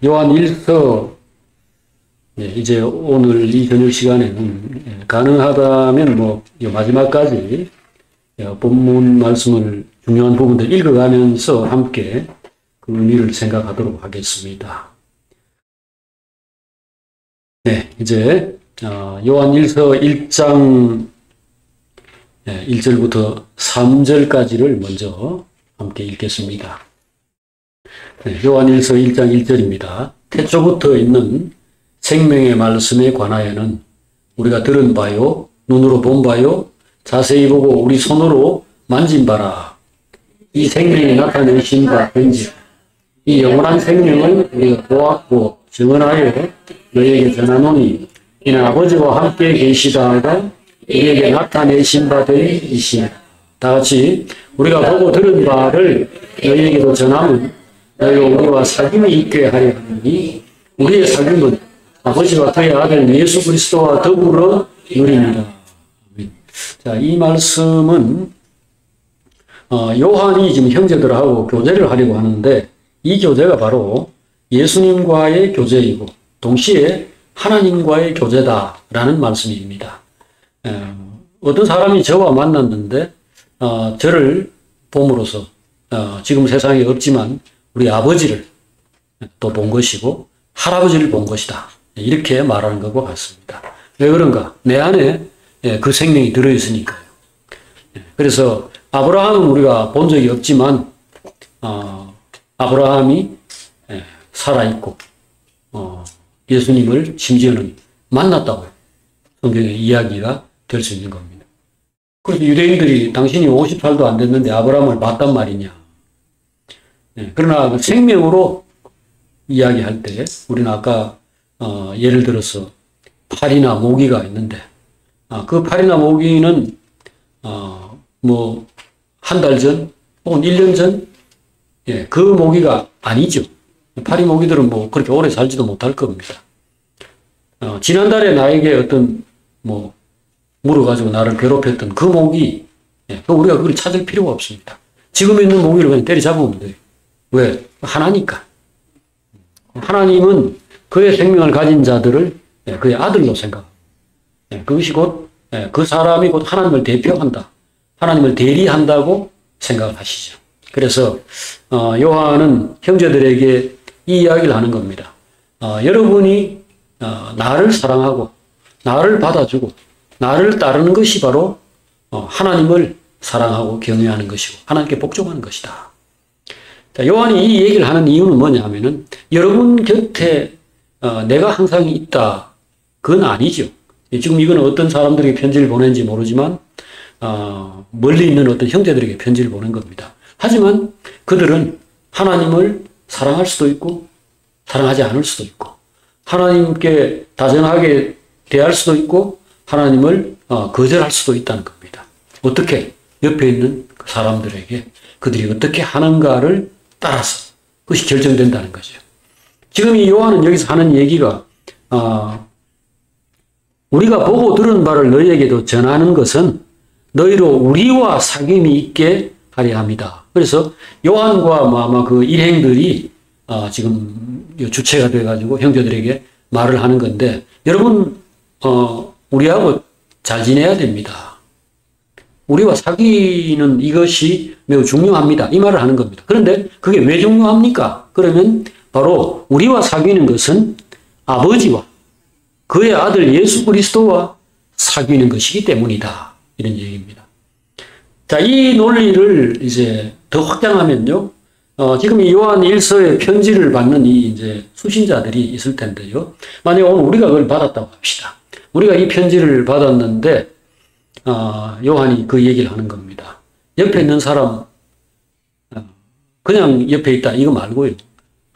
요한 1서, 이제 오늘 이 저녁 시간에는 가능하다면 마지막까지 본문 말씀을 중요한 부분들 읽어가면서 함께 그 의미를 생각하도록 하겠습니다. 이제 요한 1서 1장 1절부터 3절까지를 먼저 함께 읽겠습니다. 요한 1서 1장 1절입니다. 태초부터 있는 생명의 말씀에 관하여는 우리가 들은 바요, 눈으로 본 바요, 자세히 보고 우리 손으로 만진 바라. 이 생명이 나타내신 바 된지 이 영원한 생명을 우리가 보았고 증언하여 너희에게 전하노니 이는 아버지와 함께 계시다가 우리에게 나타내신 바 된 이시니. 다 같이 우리가 보고 들은 바를 너희에게도 전하면 너희가 우리와 사귐이 있게 하려 하니 우리의 사귐은 아버지와 그의 아들 예수 그리스도와 더불어 누립니다. 자, 이 말씀은 요한이 지금 형제들하고 교제를 하려고 하는데 이 교제가 바로 예수님과의 교제이고 동시에 하나님과의 교제다라는 말씀입니다. 어떤 사람이 저와 만났는데 저를 봄으로써 지금 세상에 없지만 우리 아버지를 또 본 것이고 할아버지를 본 것이다. 이렇게 말하는 것과 같습니다. 왜 그런가? 내 안에 그 생명이 들어있으니까요. 그래서 아브라함은 우리가 본 적이 없지만 아브라함이 살아있고 예수님을 심지어는 만났다고 성경의 이야기가 될 수 있는 겁니다. 그래서 유대인들이 당신이 50살도 안 됐는데 아브라함을 봤단 말이냐. 그러나 그 생명으로 이야기할 때 우리는 아까 예를 들어서 파리나 모기가 있는데 그 파리나 모기는 한 달 전 혹은 1년 전 그 모기가 아니죠. 파리 모기들은 그렇게 오래 살지도 못할 겁니다. 지난달에 나에게 어떤 물어가지고 나를 괴롭혔던 그 모기, 우리가 그걸 찾을 필요가 없습니다. 지금 있는 모기를 그냥 때려잡으면 돼요. 왜? 하나니까. 하나님은 그의 생명을 가진 자들을 그의 아들로 생각합니다. 그것이 곧 그 사람이 곧 하나님을 대표한다. 하나님을 대리한다고 생각을 하시죠. 그래서 요한은 형제들에게 이 이야기를 하는 겁니다. 여러분이 나를 사랑하고 나를 받아주고 나를 따르는 것이 바로 하나님을 사랑하고 경외하는 것이고 하나님께 복종하는 것이다. 자, 요한이 이 얘기를 하는 이유는 뭐냐 하면은 여러분 곁에 내가 항상 있다. 그건 아니죠. 지금 이건 어떤 사람들에게 편지를 보낸지 모르지만 멀리 있는 어떤 형제들에게 편지를 보낸 겁니다. 하지만 그들은 하나님을 사랑할 수도 있고 사랑하지 않을 수도 있고 하나님께 다정하게 대할 수도 있고 하나님을 거절할 수도 있다는 겁니다. 어떻게? 옆에 있는 그 사람들에게 그들이 어떻게 하는가를 따라서 그것이 결정된다는 거죠. 지금 이 요한은 여기서 하는 얘기가 우리가 보고 들은 바를 너희에게도 전하는 것은 너희로 우리와 사귐이 있게 하려 합니다. 그래서 요한과 아마 그 일행들이 지금 주체가 돼가지고 형제들에게 말을 하는 건데 여러분 우리하고 잘 지내야 됩니다. 우리와 사귀는 이것이 매우 중요합니다. 이 말을 하는 겁니다. 그런데 그게 왜 중요합니까? 그러면 바로 우리와 사귀는 것은 아버지와 그의 아들 예수 그리스도와 사귀는 것이기 때문이다. 이런 얘기입니다. 자, 이 논리를 이제 더 확장하면요. 지금 이 요한 1서의 편지를 받는 이제 수신자들이 있을 텐데요. 만약 오늘 우리가 그걸 받았다고 합시다. 우리가 이 편지를 받았는데, 요한이 그 얘기를 하는 겁니다. 옆에 있는 사람, 그냥 옆에 있다. 이거 말고요.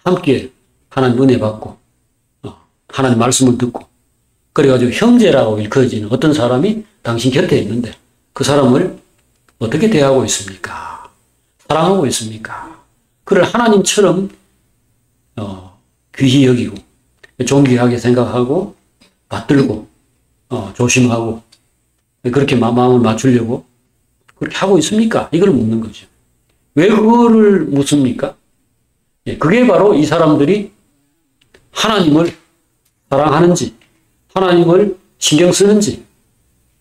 함께 하나님 은혜 받고, 하나님 말씀을 듣고, 그래가지고 형제라고 일컬어지는 어떤 사람이 당신 곁에 있는데, 그 사람을 어떻게 대하고 있습니까? 사랑하고 있습니까? 그를 하나님처럼 귀히 여기고 존귀하게 생각하고 받들고 조심하고 그렇게 마음을 맞추려고 그렇게 하고 있습니까? 이걸 묻는 거죠. 왜 그거를 묻습니까? 그게 바로 이 사람들이 하나님을 사랑하는지, 하나님을 신경 쓰는지,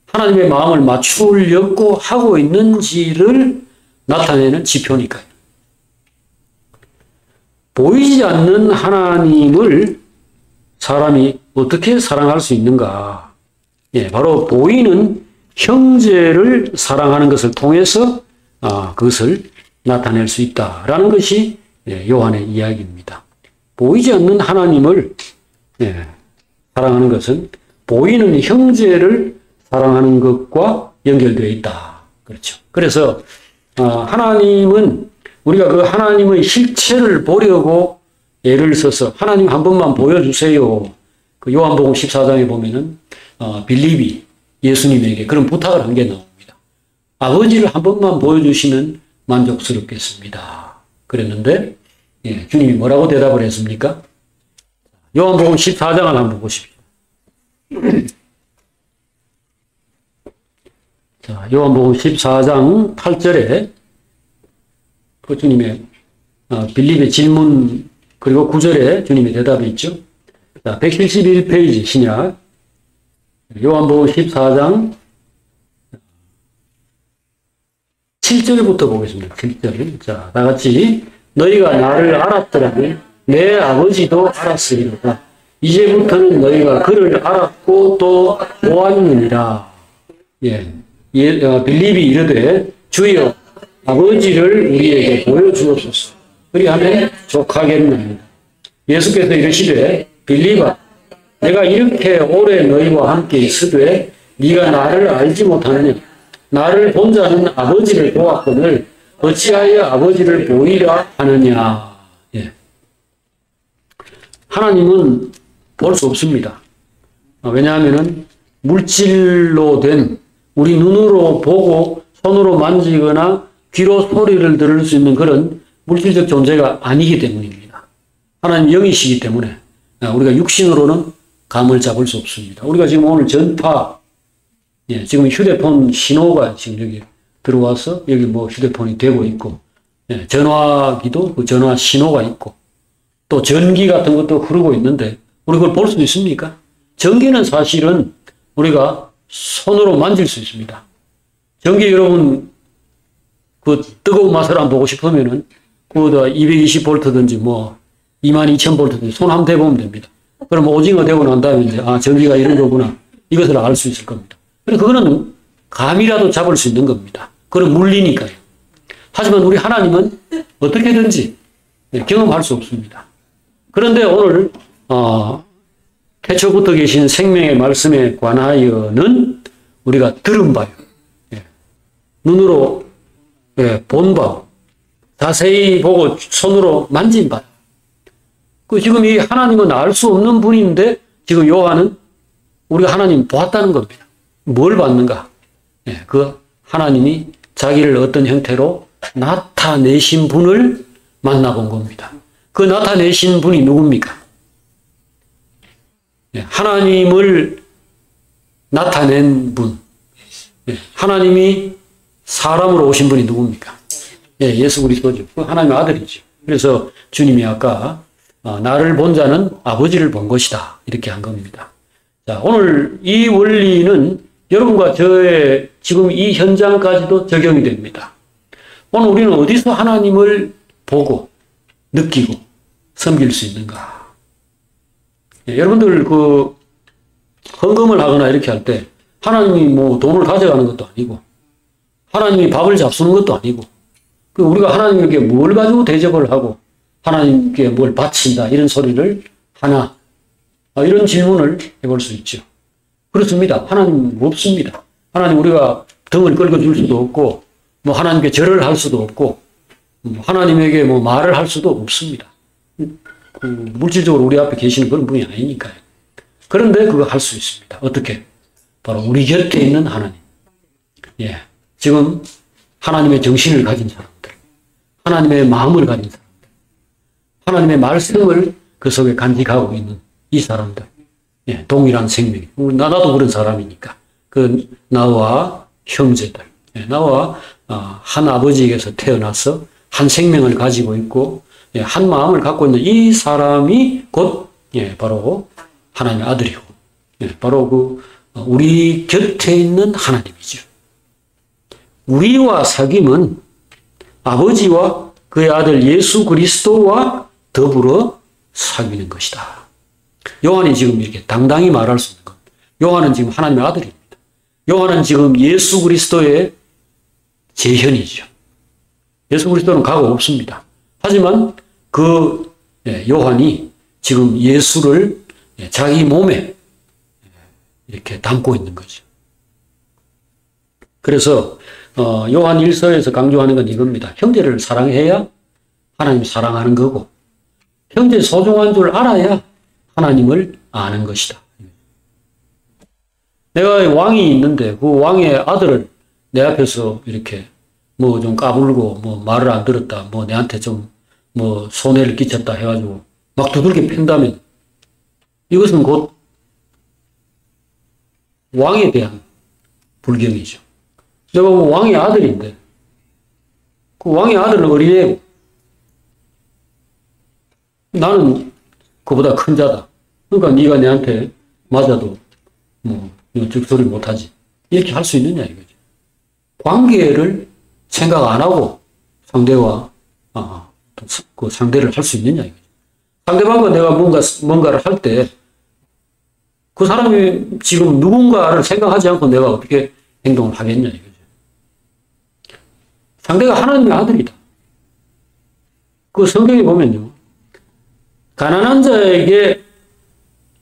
하나님의 마음을 맞추려고 하고 있는지를 나타내는 지표니까요. 보이지 않는 하나님을 사람이 어떻게 사랑할 수 있는가? 예, 바로 보이는 형제를 사랑하는 것을 통해서 그것을 나타낼 수 있다라는 것이 요한의 이야기입니다. 보이지 않는 하나님을 사랑하는 것은 보이는 형제를 사랑하는 것과 연결되어 있다. 그렇죠. 그래서 하나님은 우리가 그 하나님의 실체를 보려고 예를 써서 하나님 한 번만 보여주세요. 그 요한복음 14장에 보면은 빌립이 예수님에게 그런 부탁을 한 게 나옵니다. 아버지를 한 번만 보여주시면 만족스럽겠습니다. 그랬는데 주님이 뭐라고 대답을 했습니까? 요한복음 14장을 한번 보십시오. 자, 요한복음 14장 8절에 그 주님의 빌립의 질문 그리고 9절에 주님의 대답이 있죠. 자, 171페이지 신약 요한복음 14장 7절부터 보겠습니다. 7절. 자, 다 같이 너희가 나를 알았더라면 내 아버지도 알았으리로다. 이제부터는 너희가 그를 알았고 또 보았느니라. 빌립이 이르되 주여 아버지를 우리에게 보여주옵소서. 그리하면 족하겠나이다. 예수께서 이르시되 빌립아 내가 이렇게 오래 너희와 함께 있으되 네가 나를 알지 못하느냐. 나를 본 자는 아버지를 보았거늘 어찌하여 아버지를 보이라 하느냐. 하나님은 볼 수 없습니다. 왜냐하면 물질로 된 우리 눈으로 보고 손으로 만지거나 귀로 소리를 들을 수 있는 그런 물질적 존재가 아니기 때문입니다. 하나님 영이시기 때문에 우리가 육신으로는 감을 잡을 수 없습니다. 우리가 지금 오늘 전파, 지금 휴대폰 신호가 지금 여기 들어와서 여기 뭐 휴대폰이 되고 있고, 전화기도 그 전화 신호가 있고, 또 전기 같은 것도 흐르고 있는데, 우리 그걸 볼 수 있습니까? 전기는 사실은 우리가 손으로 만질 수 있습니다. 전기 여러분, 그 뜨거운 맛을 안 보고 싶으면은, 그거다 220볼트든지 뭐, 22,000볼트든지 손 한번 대보면 됩니다. 그럼 오징어 되고 난 다음에 이제, 전기가 이런 거구나. 이것을 알 수 있을 겁니다. 그래서 그거는 감이라도 잡을 수 있는 겁니다. 그건 물리니까요. 하지만 우리 하나님은 어떻게든지 경험할 수 없습니다. 그런데 오늘, 태초부터 계신 생명의 말씀에 관하여는 우리가 들은 바요. 눈으로 본 바, 자세히 보고 손으로 만진 바. 지금 이 하나님은 알 수 없는 분인데 지금 요한은 우리가 하나님 보았다는 겁니다. 뭘 봤는가? 그 하나님이 자기를 어떤 형태로 나타내신 분을 만나본 겁니다. 그 나타내신 분이 누굽니까? 하나님을 나타낸 분. 하나님이 사람으로 오신 분이 누굽니까? 예수 그리스도죠. 하나님의 아들이죠. 그래서 주님이 아까 나를 본 자는 아버지를 본 것이다. 이렇게 한 겁니다. 자, 오늘 이 원리는 여러분과 저의 지금 이 현장까지도 적용이 됩니다. 오늘 우리는 어디서 하나님을 보고 느끼고 섬길 수 있는가? 여러분들 그 헌금을 하거나 이렇게 할 때 하나님이 뭐 돈을 가져가는 것도 아니고 하나님이 밥을 잡수는 것도 아니고 우리가 하나님에게 뭘 가지고 대접을 하고 하나님께 뭘 바친다 이런 소리를 하나 이런 질문을 해볼 수 있죠. 그렇습니다. 하나님 없습니다. 하나님 우리가 등을 긁어줄 수도 없고 뭐 하나님께 절을 할 수도 없고 하나님에게 뭐 말을 할 수도 없습니다. 물질적으로 우리 앞에 계시는 그런 분이 아니니까요. 그런데 그거 할 수 있습니다. 어떻게? 바로 우리 곁에 있는 하나님. 지금 하나님의 정신을 가진 사람들, 하나님의 마음을 가진 사람들, 하나님의 말씀을 그 속에 간직하고 있는 이 사람들. 동일한 생명. 나도 그런 사람이니까. 나와 형제들. 나와 한 아버지에게서 태어나서 한 생명을 가지고 있고 한 마음을 갖고 있는 이 사람이 곧 예, 바로 하나님의 아들이고, 예, 바로 우리 곁에 있는 하나님이죠. 우리와 사귐은 아버지와 그의 아들 예수 그리스도와 더불어 사귀는 것이다. 요한이 지금 이렇게 당당히 말할 수 있는 것. 요한은 지금 하나님의 아들입니다. 요한은 지금 예수 그리스도의 재현이죠. 예수 그리스도는 과거 없습니다. 하지만 요한이 지금 예수를 자기 몸에 이렇게 담고 있는 거죠. 그래서 요한 1서에서 강조하는 건 이겁니다. 형제를 사랑해야 하나님 사랑하는 거고, 형제 소중한 줄 알아야 하나님을 아는 것이다. 내가 왕이 있는데 그 왕의 아들을 내 앞에서 이렇게 뭐 좀 까불고 뭐 말을 안 들었다, 뭐 내한테 좀 뭐 손해를 끼쳤다 해가지고 막 두들겨 팬다면 이것은 곧 왕에 대한 불경이죠. 내가 왕의 아들인데 그 왕의 아들은 어린애고 나는 그보다 큰 자다. 그러니까 네가 내한테 맞아도 뭐 즉소리 못하지. 이렇게 할 수 있느냐 이거죠. 관계를 생각 안 하고 상대와 그 상대를 할 수 있느냐 이거죠. 상대방과 내가 뭔가를 할 때 그 사람이 지금 누군가를 생각하지 않고 내가 어떻게 행동을 하겠냐 이거죠. 상대가 하나님의 아들이다. 그 성경에 보면요. 가난한 자에게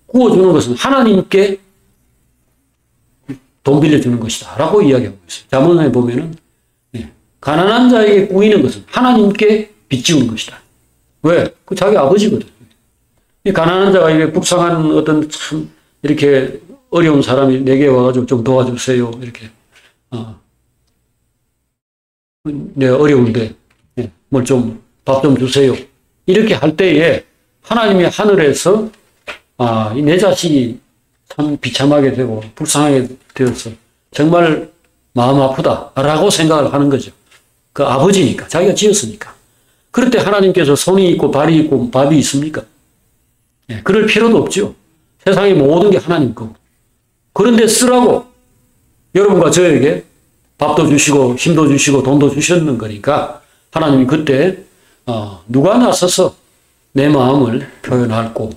구워주는 것은 하나님께 돈 빌려주는 것이다. 라고 이야기하고 있어요. 잠언에 보면은, 가난한 자에게 구이는 것은 하나님께 빚지우는 것이다. 왜? 그 자기 아버지거든. 이 가난한 자가 이게 불쌍한 어떤 참, 이렇게 어려운 사람이 내게 와가지고 좀 도와주세요. 이렇게, 내가 어려운데, 뭘 좀, 밥 좀 주세요. 이렇게 할 때에 하나님이 하늘에서, 내 자식이 참 비참하게 되고 불쌍하게 되어서 정말 마음 아프다라고 생각을 하는 거죠. 그 아버지니까, 자기가 지었으니까. 그럴 때 하나님께서 손이 있고 발이 있고 밥이 있습니까? 그럴 필요도 없죠. 세상의 모든 게 하나님 거고. 그런데 쓰라고 여러분과 저에게 밥도 주시고 힘도 주시고 돈도 주셨는 거니까 하나님이 그때 누가 나서서 내 마음을 표현할고,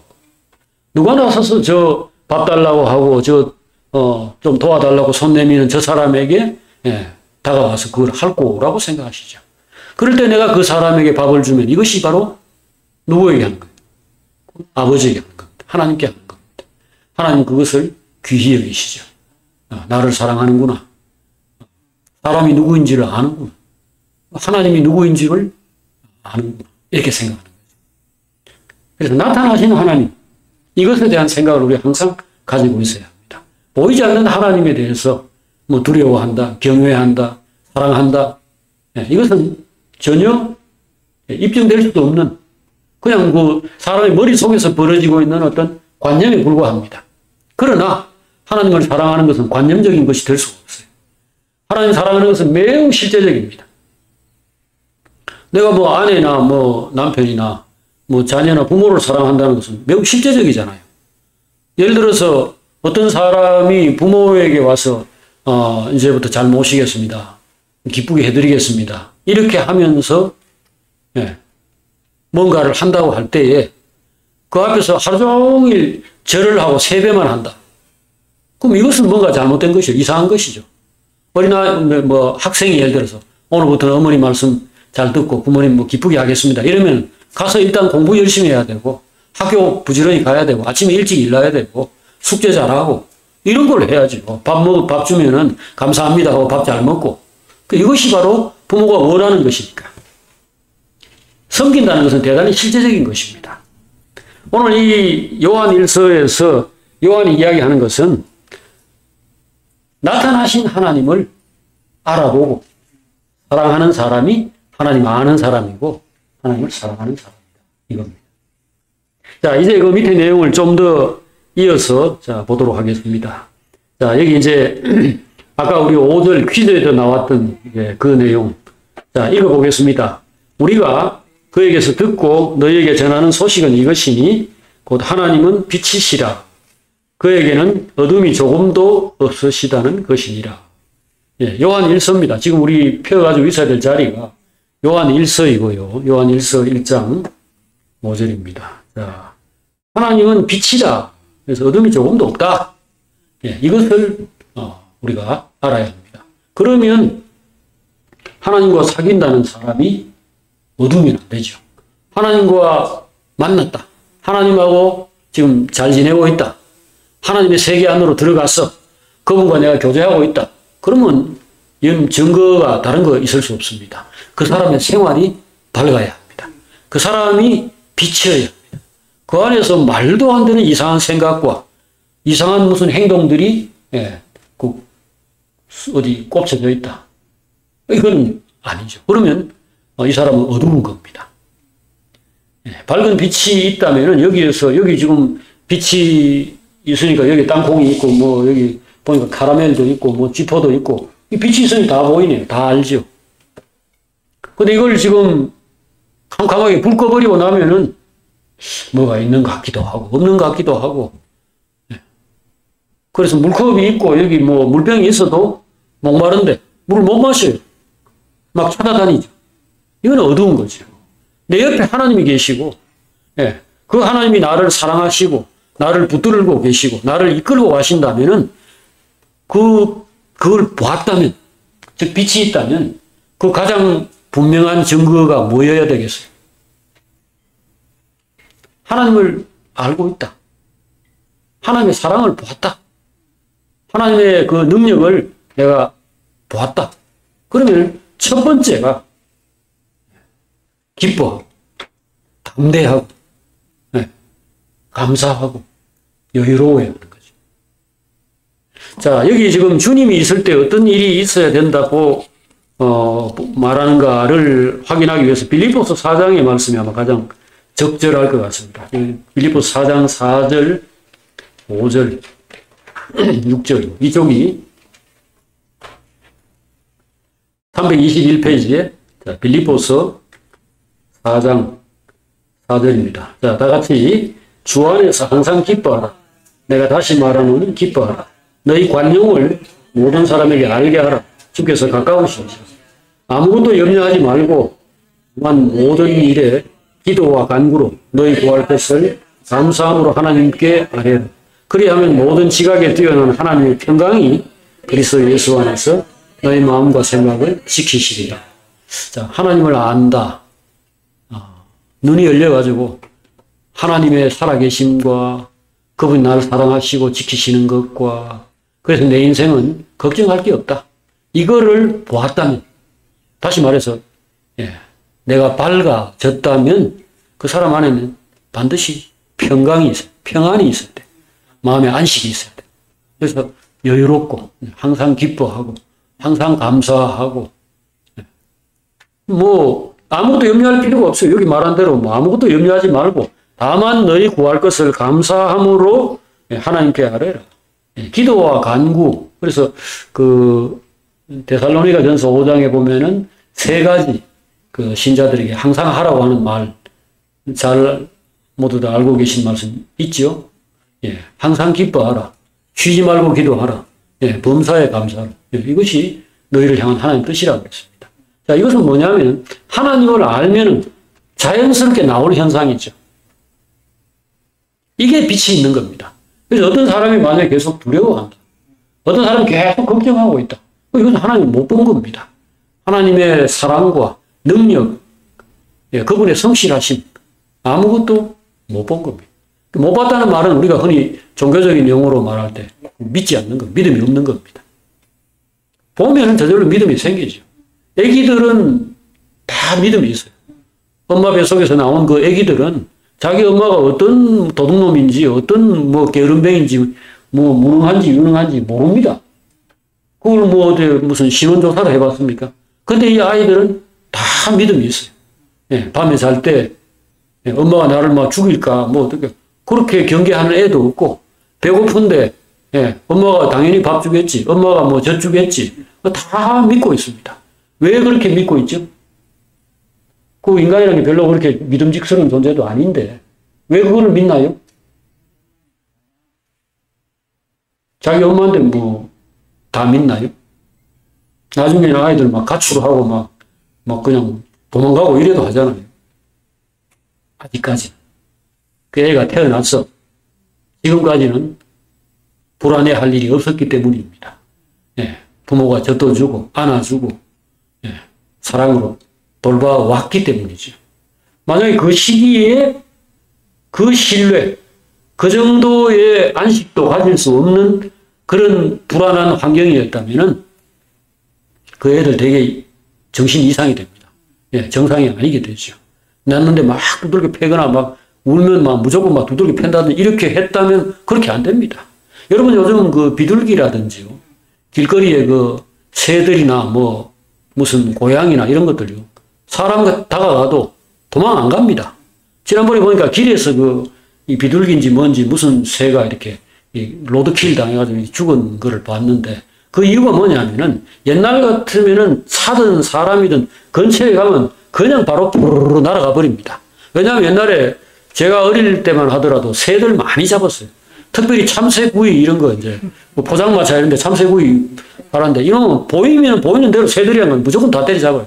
누가 나서서 저 밥 달라고 하고 좀 도와달라고 손 내미는 저 사람에게 다가와서 그걸 할 거라고 생각하시죠. 그럴 때 내가 그 사람에게 밥을 주면 이것이 바로 누구에게 하는 거예요? 아버지에게 하는 겁니다. 하나님께 하는 겁니다. 하나님 그것을 귀히 여기시죠. 나를 사랑하는구나. 사람이 누구인지를 아는구나. 하나님이 누구인지를 아는구나. 이렇게 생각하는 거죠. 그래서 나타나시는 하나님, 이것에 대한 생각을 우리 항상 가지고 있어야 합니다. 보이지 않는 하나님에 대해서 뭐 두려워한다, 경외한다, 사랑한다. 이것은 전혀 입증될 수도 없는 그냥 그 사람의 머릿속에서 벌어지고 있는 어떤 관념에 불과합니다. 그러나 하나님을 사랑하는 것은 관념적인 것이 될 수가 없어요. 하나님 사랑하는 것은 매우 실제적입니다. 내가 뭐 아내나 뭐 남편이나 뭐 자녀나 부모를 사랑한다는 것은 매우 실제적이잖아요. 예를 들어서 어떤 사람이 부모에게 와서 이제부터 잘 모시겠습니다. 기쁘게 해드리겠습니다. 이렇게 하면서 뭔가를 한다고 할 때에 그 앞에서 하루 종일 절을 하고 세배만 한다. 그럼 이것은 뭔가 잘못된 것이죠. 이상한 것이죠. 어린아이 뭐 학생이 예를 들어서 오늘부터는 어머니 말씀 잘 듣고 부모님 뭐 기쁘게 하겠습니다. 이러면 가서 일단 공부 열심히 해야 되고 학교 부지런히 가야 되고 아침에 일찍 일어나야 되고 숙제 잘하고 이런 걸 해야지. 밥 주면은 감사합니다 하고 밥 잘 먹고. 이것이 바로 부모가 원하는 것이니까. 섬긴다는 것은 대단히 실제적인 것입니다. 오늘 이 요한 1서에서 요한이 이야기하는 것은 나타나신 하나님을 알아보고 사랑하는 사람이 하나님 아는 사람이고 하나님을 사랑하는 사람이다. 이겁니다. 자, 이제 그 밑에 내용을 좀 더 이어서 보도록 하겠습니다. 자, 여기 이제 아까 우리 5절 퀴즈에도 나왔던 그 내용. 자, 읽어보겠습니다. 우리가 그에게서 듣고 너희에게 전하는 소식은 이것이니 곧 하나님은 빛이시라. 그에게는 어둠이 조금도 없으시다는 것이니라. 예, 요한 1서입니다. 지금 우리 펴가지고 있어야 될 자리가 요한 1서이고요. 요한 1서 1장 5절입니다. 자, 하나님은 빛이다. 그래서 어둠이 조금도 없다. 예, 이것을 우리가 알아야 합니다. 그러면 하나님과 사귄다는 사람이 어둠이 안 되죠. 하나님과 만났다. 하나님하고 지금 잘 지내고 있다. 하나님의 세계 안으로 들어가서 그분과 내가 교제하고 있다. 그러면 증거가 다른 거 있을 수 없습니다. 그 사람의 생활이 밝아야 합니다. 그 사람이 빛이어야 합니다. 그 안에서 말도 안 되는 이상한 생각과 이상한 무슨 행동들이 어디 꼽혀져 있다. 이건 아니죠. 그러면 이 사람은 어두운 겁니다. 밝은 빛이 있다면은 여기 지금 빛이 있으니까 여기 땅콩이 있고 뭐 여기 보니까 카라멜도 있고 뭐 지포도 있고 이 빛이 있으니 다 보이네요. 다 알죠. 근데 이걸 지금 캄캄하게 불 꺼버리고 나면은 뭐가 있는 것 같기도 하고 없는 것 같기도 하고 그래서 물컵이 있고 여기 뭐 물병이 있어도 목마른데 물을 못 마셔요. 막 찾아다니죠. 이건 어두운 거죠. 내 옆에 하나님이 계시고 그 하나님이 나를 사랑하시고 나를 붙들고 계시고 나를 이끌고 가신다면은 그걸 보았다면 즉 빛이 있다면 그 가장 분명한 증거가 뭐여야 되겠어요? 하나님을 알고 있다. 하나님의 사랑을 보았다. 하나님의 그 능력을 내가 보았다. 그러면 첫 번째가 기뻐하고 담대하고 감사하고 여유로워야 하는 거죠. 자, 여기 지금 주님이 있을 때 어떤 일이 있어야 된다고 말하는가를 확인하기 위해서 빌립보서 4장의 말씀이 아마 가장 적절할 것 같습니다. 빌립보서 4장 4절, 5절, 6절 이쪽이 321페이지에 빌립보서 4장 4절입니다. 자, 다 같이 주 안에서 항상 기뻐하라. 내가 다시 말하노니 기뻐하라. 너희 관용을 모든 사람에게 알게 하라. 주께서 가까우시옵소서. 아무것도 염려하지 말고 모든 일에 기도와 간구로 너희 구할 것을 감사함으로 하나님께 아뢰라. 그리하면 모든 지각에 뛰어난 하나님의 평강이 그리스도 예수 안에서 너희 마음과 생각을 지키시리라. 자, 하나님을 안다. 눈이 열려가지고 하나님의 살아계심과 그분이 나를 사랑하시고 지키시는 것과 그래서 내 인생은 걱정할 게 없다. 이거를 보았다면 다시 말해서 내가 밝아졌다면 그 사람 안에는 반드시 평강이 있어요. 평안이 있어야 돼. 마음에 안식이 있어야 돼. 그래서 여유롭고 항상 기뻐하고 항상 감사하고 뭐 아무것도 염려할 필요가 없어요. 여기 말한 대로 뭐 아무것도 염려하지 말고 다만 너희 구할 것을 감사함으로 하나님께 아뢰라. 기도와 간구. 그래서 그 데살로니가 전서 5장에 보면은 세 가지 그 신자들에게 항상 하라고 하는 말 잘 모두 다 알고 계신 말씀 있죠? 항상 기뻐하라. 쉬지 말고 기도하라. 범사에 감사하라. 이것이 너희를 향한 하나님 뜻이라고 했습니다. 자, 이것은 뭐냐면 하나님을 알면은 자연스럽게 나오는 현상이죠. 이게 빛이 있는 겁니다. 그래서 어떤 사람이 만약에 계속 두려워한다. 어떤 사람이 계속 걱정하고 있다. 이건 하나님 못 본 겁니다. 하나님의 사랑과 능력, 그분의 성실하심, 아무것도 못 본 겁니다. 못 봤다는 말은 우리가 흔히 종교적인 용어로 말할 때 믿지 않는 것, 믿음이 없는 겁니다. 보면은 저절로 믿음이 생기죠. 애기들은 다 믿음이 있어요. 엄마 뱃속에서 나온 그 애기들은 자기 엄마가 어떤 도둑놈인지 어떤 뭐 게으름뱅인지 뭐 무능한지 유능한지 모릅니다. 그걸 뭐 무슨 신원조사를 해봤습니까? 근데 이 아이들은 다 믿음이 있어요. 밤에 잘 때 엄마가 나를 막 죽일까 뭐 어떻게 그렇게 경계하는 애도 없고 배고픈데 엄마가 당연히 밥 주겠지. 엄마가 뭐 젖 주겠지. 다 믿고 있습니다. 왜 그렇게 믿고 있죠? 그 인간이라는 게 별로 그렇게 믿음직스러운 존재도 아닌데 왜 그거를 믿나요? 자기 엄마한테 뭐 다 믿나요? 나중에는 아이들 막 가출하고 막 그냥 도망가고 이래도 하잖아요. 아직까지. 그 애가 태어나서 지금까지는 불안해할 일이 없었기 때문입니다. 예, 부모가 젖도주고 안아주고 예, 사랑으로 돌봐왔기 때문이죠. 만약에 그 시기에 그 신뢰, 그 정도의 안식도 가질 수 없는 그런 불안한 환경이었다면 그 애들 되게 정신 이상이 됩니다. 예, 정상이 아니게 되죠. 낳는데 막 두들겨 패거나 막 울면 막 무조건 막 두들겨 팬다든지 이렇게 했다면 그렇게 안 됩니다. 여러분 요즘 그 비둘기라든지요. 길거리에 그 새들이나 뭐 무슨 고양이나 이런 것들요. 사람 다가가도 도망 안 갑니다. 지난번에 보니까 길에서 이 비둘기인지 뭔지 무슨 새가 이렇게 로드킬 당해가지고 죽은 거를 봤는데 그 이유가 뭐냐면은 옛날 같으면은 사든 사람이든 근처에 가면 그냥 바로 푸르르 날아가 버립니다. 왜냐하면 옛날에 제가 어릴 때만 하더라도 새들 많이 잡았어요. 특별히 참새구이 이런 거 이제 뭐 포장마차 이런 데 참새구이 하는데 이놈은 보이면 보이는 대로 새들이랑 무조건 다 때려잡아요.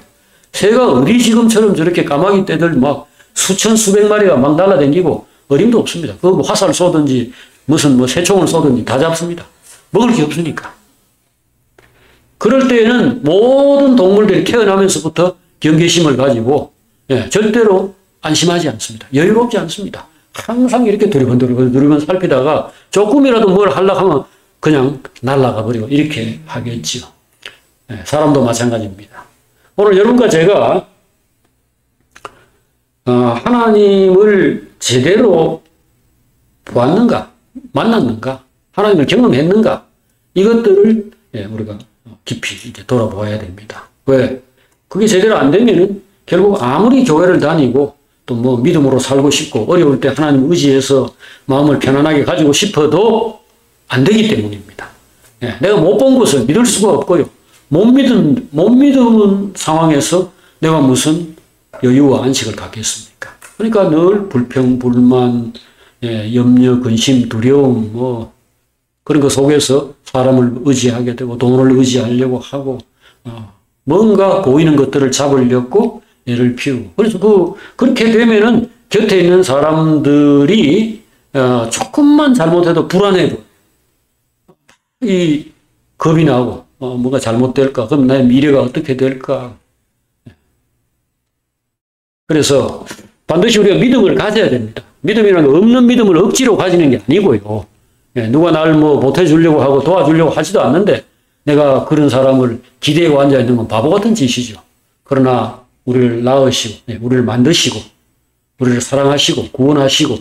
새가 어디 지금처럼 저렇게 까마귀 떼들 막 수천 수백 마리가 막 날아다니고 어림도 없습니다. 그 뭐 화살 쏘든지 무슨 뭐 새총을 쏘든지 다 잡습니다. 먹을 게 없으니까. 그럴 때에는 모든 동물들이 태어나면서부터 경계심을 가지고 예, 절대로 안심하지 않습니다. 여유롭지 않습니다. 항상 이렇게 두리번 살피다가 조금이라도 뭘 하려고 하면 그냥 날아가 버리고 이렇게 하겠지요. 예, 사람도 마찬가지입니다. 오늘 여러분과 제가 하나님을 제대로 보았는가, 만났는가, 하나님을 경험했는가 이것들을 예, 우리가 깊이 이제 돌아보아야 됩니다. 왜? 그게 제대로 안 되면은 결국 아무리 교회를 다니고 또 뭐 믿음으로 살고 싶고 어려울 때 하나님 의지해서 마음을 편안하게 가지고 싶어도 안 되기 때문입니다. 예, 내가 못 본 것을 믿을 수가 없고요. 못 믿은 상황에서 내가 무슨 여유와 안식을 갖겠습니까? 그러니까 늘 불평, 불만, 예, 염려, 근심, 두려움, 뭐, 그런 거 속에서 사람을 의지하게 되고, 돈을 의지하려고 하고, 뭔가 보이는 것들을 잡으려고 애를 피우고. 그래서 그렇게 되면은 곁에 있는 사람들이, 조금만 잘못해도 불안해. 겁이 나고, 뭔가 잘못될까? 그럼 나의 미래가 어떻게 될까? 그래서 반드시 우리가 믿음을 가져야 됩니다. 믿음이라는 건 없는 믿음을 억지로 가지는 게 아니고요. 예, 누가 나를 뭐 보태주려고 하고 도와주려고 하지도 않는데 내가 그런 사람을 기대고 앉아있는 건 바보 같은 짓이죠. 그러나 우리를 낳으시고, 예, 우리를 만드시고, 우리를 사랑하시고, 구원하시고,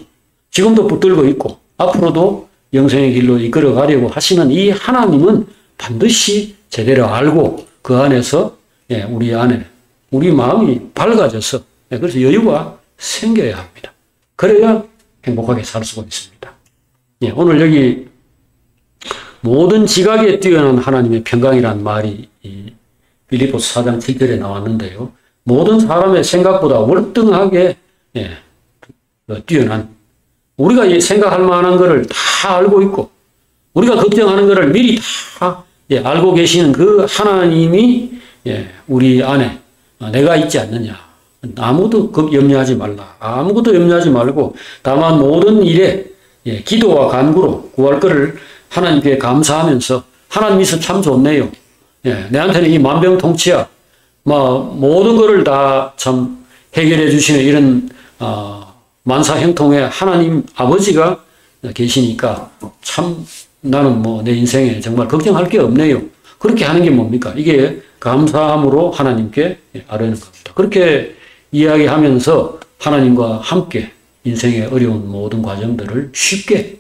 지금도 붙들고 있고, 앞으로도 영생의 길로 이끌어 가려고 하시는 이 하나님은 반드시 제대로 알고 그 안에서, 예, 우리 마음이 밝아져서, 예, 그래서 여유가 생겨야 합니다. 그래야 행복하게 살 수가 있습니다. 예, 오늘 여기 모든 지각에 뛰어난 하나님의 평강이라는 말이 빌립보서 4장 7절에 나왔는데요. 모든 사람의 생각보다 월등하게 예, 뛰어난 우리가 생각할 만한 것을 다 알고 있고 우리가 걱정하는 것을 미리 다 예, 알고 계시는 그 하나님이 예, 우리 안에 내가 있지 않느냐. 아무도 염려하지 말라. 아무것도 염려하지 말고 다만 모든 일에 예, 기도와 간구로 구할 것을 하나님께 감사하면서 하나님 있어 참 좋네요. 예, 내한테는 이 만병통치약 모든 것을 다 참 해결해 주시는 이런 만사형통의 하나님 아버지가 계시니까 참 나는 뭐 내 인생에 정말 걱정할 게 없네요. 그렇게 하는 게 뭡니까? 이게 감사함으로 하나님께 아뢰는 겁니다. 그렇게 이야기하면서 하나님과 함께 인생의 어려운 모든 과정들을 쉽게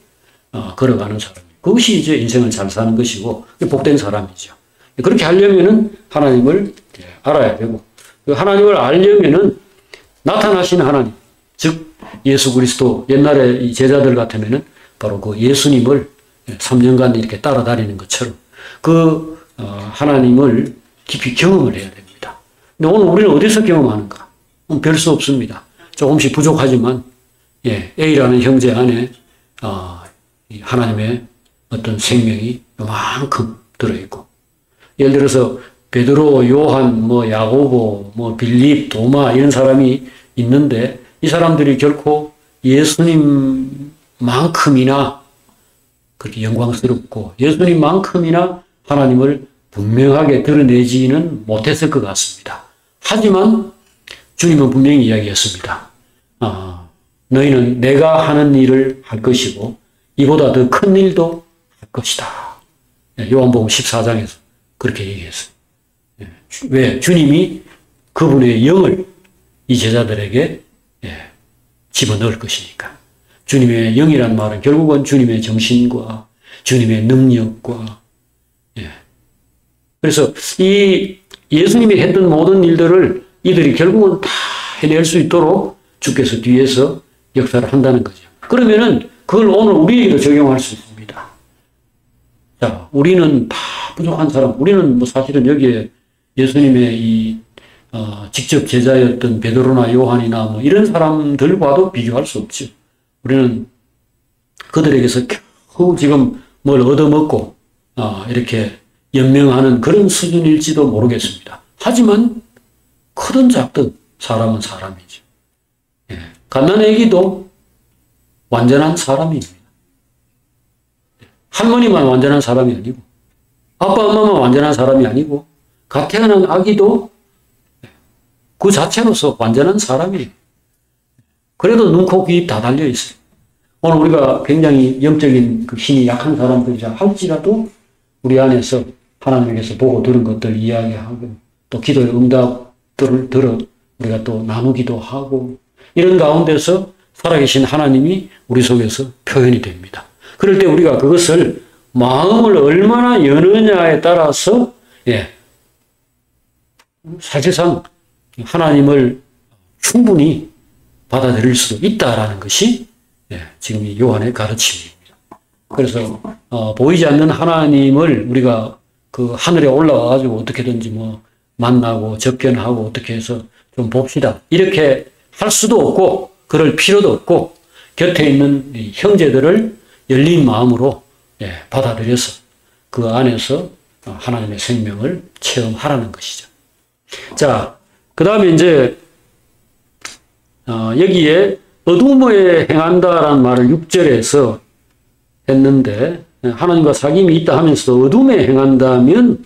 걸어가는 사람. 그것이 이제 인생을 잘 사는 것이고 복된 사람이죠. 그렇게 하려면은 하나님을 알아야 되고 하나님을 알려면은 나타나시는 하나님, 즉 예수 그리스도 옛날에 이 제자들 같으면은 바로 그 예수님을 3년간 이렇게 따라다니는 것처럼 그 하나님을 깊이 경험을 해야 됩니다. 근데 오늘 우리는 어디서 경험하는가? 별 수 없습니다. 조금씩 부족하지만 예, A라는 형제 안에 하나님의 어떤 생명이 요만큼 들어있고, 예를 들어서 베드로, 요한, 야고보, 빌립, 도마 이런 사람이 있는데 이 사람들이 결코 예수님만큼이나 그렇게 영광스럽고 예수님만큼이나 하나님을 분명하게 드러내지는 못했을 것 같습니다. 하지만 주님은 분명히 이야기했습니다. 너희는 내가 하는 일을 할 것이고 이보다 더 큰 일도 할 것이다. 요한복음 14장에서 그렇게 얘기했어요. 왜? 주님이 그분의 영을 이 제자들에게 집어넣을 것이니까. 주님의 영이란 말은 결국은 주님의 정신과 주님의 능력과, 그래서 이 예수님이 했던 모든 일들을 이들이 결국은 다 해낼 수 있도록 주께서 뒤에서 역사를 한다는 거죠. 그러면은 그걸 오늘 우리에게도 적용할 수 있습니다. 자, 우리는 다 부족한 사람, 우리는 사실은 여기에 예수님의 직접 제자였던 베드로나 요한이나 이런 사람들과도 비교할 수 없죠. 우리는 그들에게서 겨우 지금 뭘 얻어먹고, 이렇게 연명하는 그런 수준일지도 모르겠습니다. 하지만 크든 작든 사람은 사람이죠. 갓난아기도 완전한 사람입니다. 할머니만 완전한 사람이 아니고, 아빠, 엄마만 완전한 사람이 아니고, 갓 태어난 아기도 그 자체로서 완전한 사람이에요. 그래도 눈, 코, 귀 다 달려 있어요. 오늘 우리가 굉장히 영적인 그 힘이 약한 사람들이라 할지라도 우리 안에서 하나님께서 보고 들은 것들 이야기하고 또 기도의 응답들을 들어 우리가 또 나누기도 하고 이런 가운데서 살아계신 하나님이 우리 속에서 표현이 됩니다. 그럴 때 우리가 그것을 마음을 얼마나 여느냐에 따라서 사실상 하나님을 충분히 받아들일 수도 있다라는 것이 지금 이 요한의 가르침입니다. 그래서 보이지 않는 하나님을 우리가 그 하늘에 올라와가지고 어떻게든지 만나고 접견하고 어떻게 해서 좀 봅시다. 이렇게 할 수도 없고 그럴 필요도 없고 곁에 있는 형제들을 열린 마음으로 받아들여서 그 안에서 하나님의 생명을 체험하라는 것이죠. 자, 그 다음에 이제 여기에 어둠에 행한다라는 말을 6절에서 했는데 하나님과 사귐이 있다 하면서도 어둠에 행한다면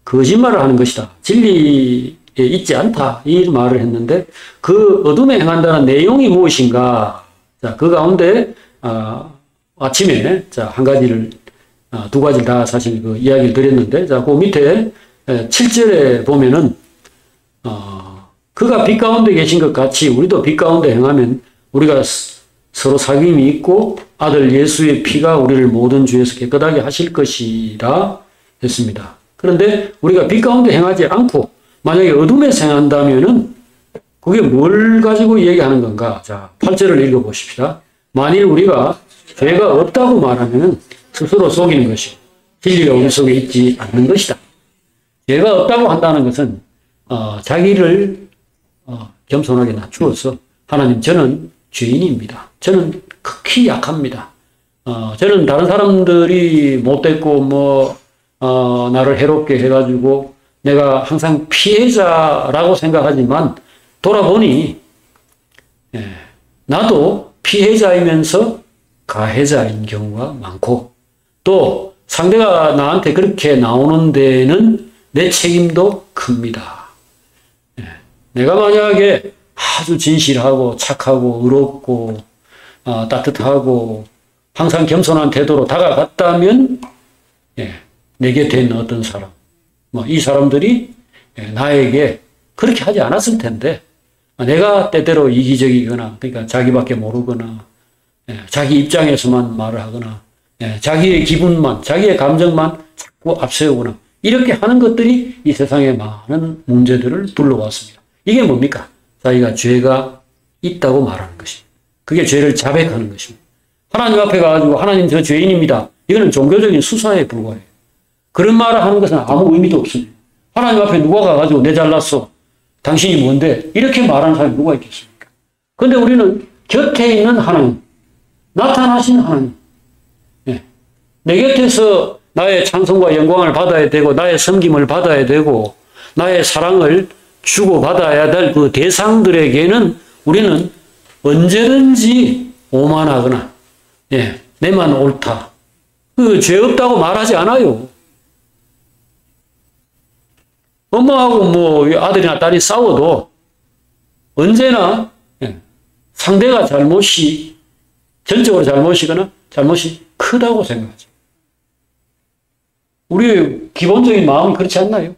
거짓말을 하는 것이다. 진리에 있지 않다. 이 말을 했는데 그 어둠에 행한다는 내용이 무엇인가? 자, 그 가운데 아침에 한 가지를 두 가지를 다 사실 그 이야기를 드렸는데 자, 그 밑에 7절에 보면은 그가 빛 가운데 계신 것 같이 우리도 빛 가운데 행하면 우리가 서로 사귐이 있고 아들 예수의 피가 우리를 모든 죄에서 깨끗하게 하실 것이라 했습니다. 그런데 우리가 빛 가운데 행하지 않고 만약에 어둠에 행한다면은 그게 뭘 가지고 얘기하는 건가? 자, 8절을 읽어보십시다. 만일 우리가 죄가 없다고 말하면 스스로 속이는 것이고 진리가 우리 속에 있지 않는 것이다. 죄가 없다고 한다는 것은 자기를 겸손하게 낮추어서 하나님 저는 죄인입니다. 저는 극히 약합니다. 저는 다른 사람들이 못됐고 나를 해롭게 해가지고 내가 항상 피해자라고 생각하지만 돌아보니 나도 피해자이면서 가해자인 경우가 많고 또 상대가 나한테 그렇게 나오는 데는 내 책임도 큽니다. 내가 만약에 아주 진실하고 착하고 의롭고 따뜻하고 항상 겸손한 태도로 다가갔다면 내 곁에 있는 어떤 사람 이 사람들이 나에게 그렇게 하지 않았을 텐데 내가 때때로 이기적이거나 그러니까 자기밖에 모르거나 자기 입장에서만 말을 하거나 자기의 기분만 자기의 감정만 자꾸 앞세우거나 이렇게 하는 것들이 이 세상에 많은 문제들을 불러왔습니다. 이게 뭡니까? 자기가 죄가 있다고 말하는 것입니다. 그게 죄를 자백하는 것입니다. 하나님 앞에 가가지고 하나님 저 죄인입니다. 이거는 종교적인 수사에 불과해요. 그런 말을 하는 것은 아무 의미도 없습니다. 하나님 앞에 누가 가가지고 내 잘났어. 당신이 뭔데? 이렇게 말하는 사람이 누가 있겠습니까? 그런데 우리는 곁에 있는 하나님, 나타나신 하나님, 내 곁에서 나의 찬송과 영광을 받아야 되고 나의 섬김을 받아야 되고 나의 사랑을 주고받아야 될 그 대상들에게는 우리는 언제든지 오만하거나 내만 옳다. 그 죄 없다고 말하지 않아요. 엄마하고 뭐 아들이나 딸이 싸워도 언제나 상대가 잘못이 전적으로 잘못이거나 잘못이 크다고 생각하죠. 우리의 기본적인 마음은 그렇지 않나요?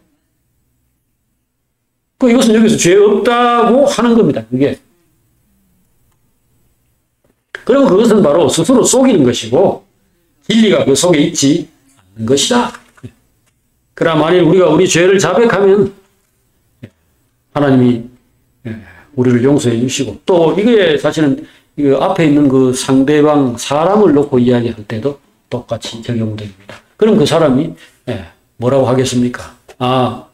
이것은 여기서 죄 없다고 하는 겁니다. 이게. 그러면 그것은 바로 스스로 속이는 것이고 진리가 그 속에 있지 않는 것이다. 그러나 만일 우리가 우리 죄를 자백하면 하나님이 우리를 용서해 주시고 또 이게 사실은 이 앞에 있는 그 상대방 사람을 놓고 이야기할 때도 똑같이 적용됩니다. 그럼 그 사람이 뭐라고 하겠습니까? 아,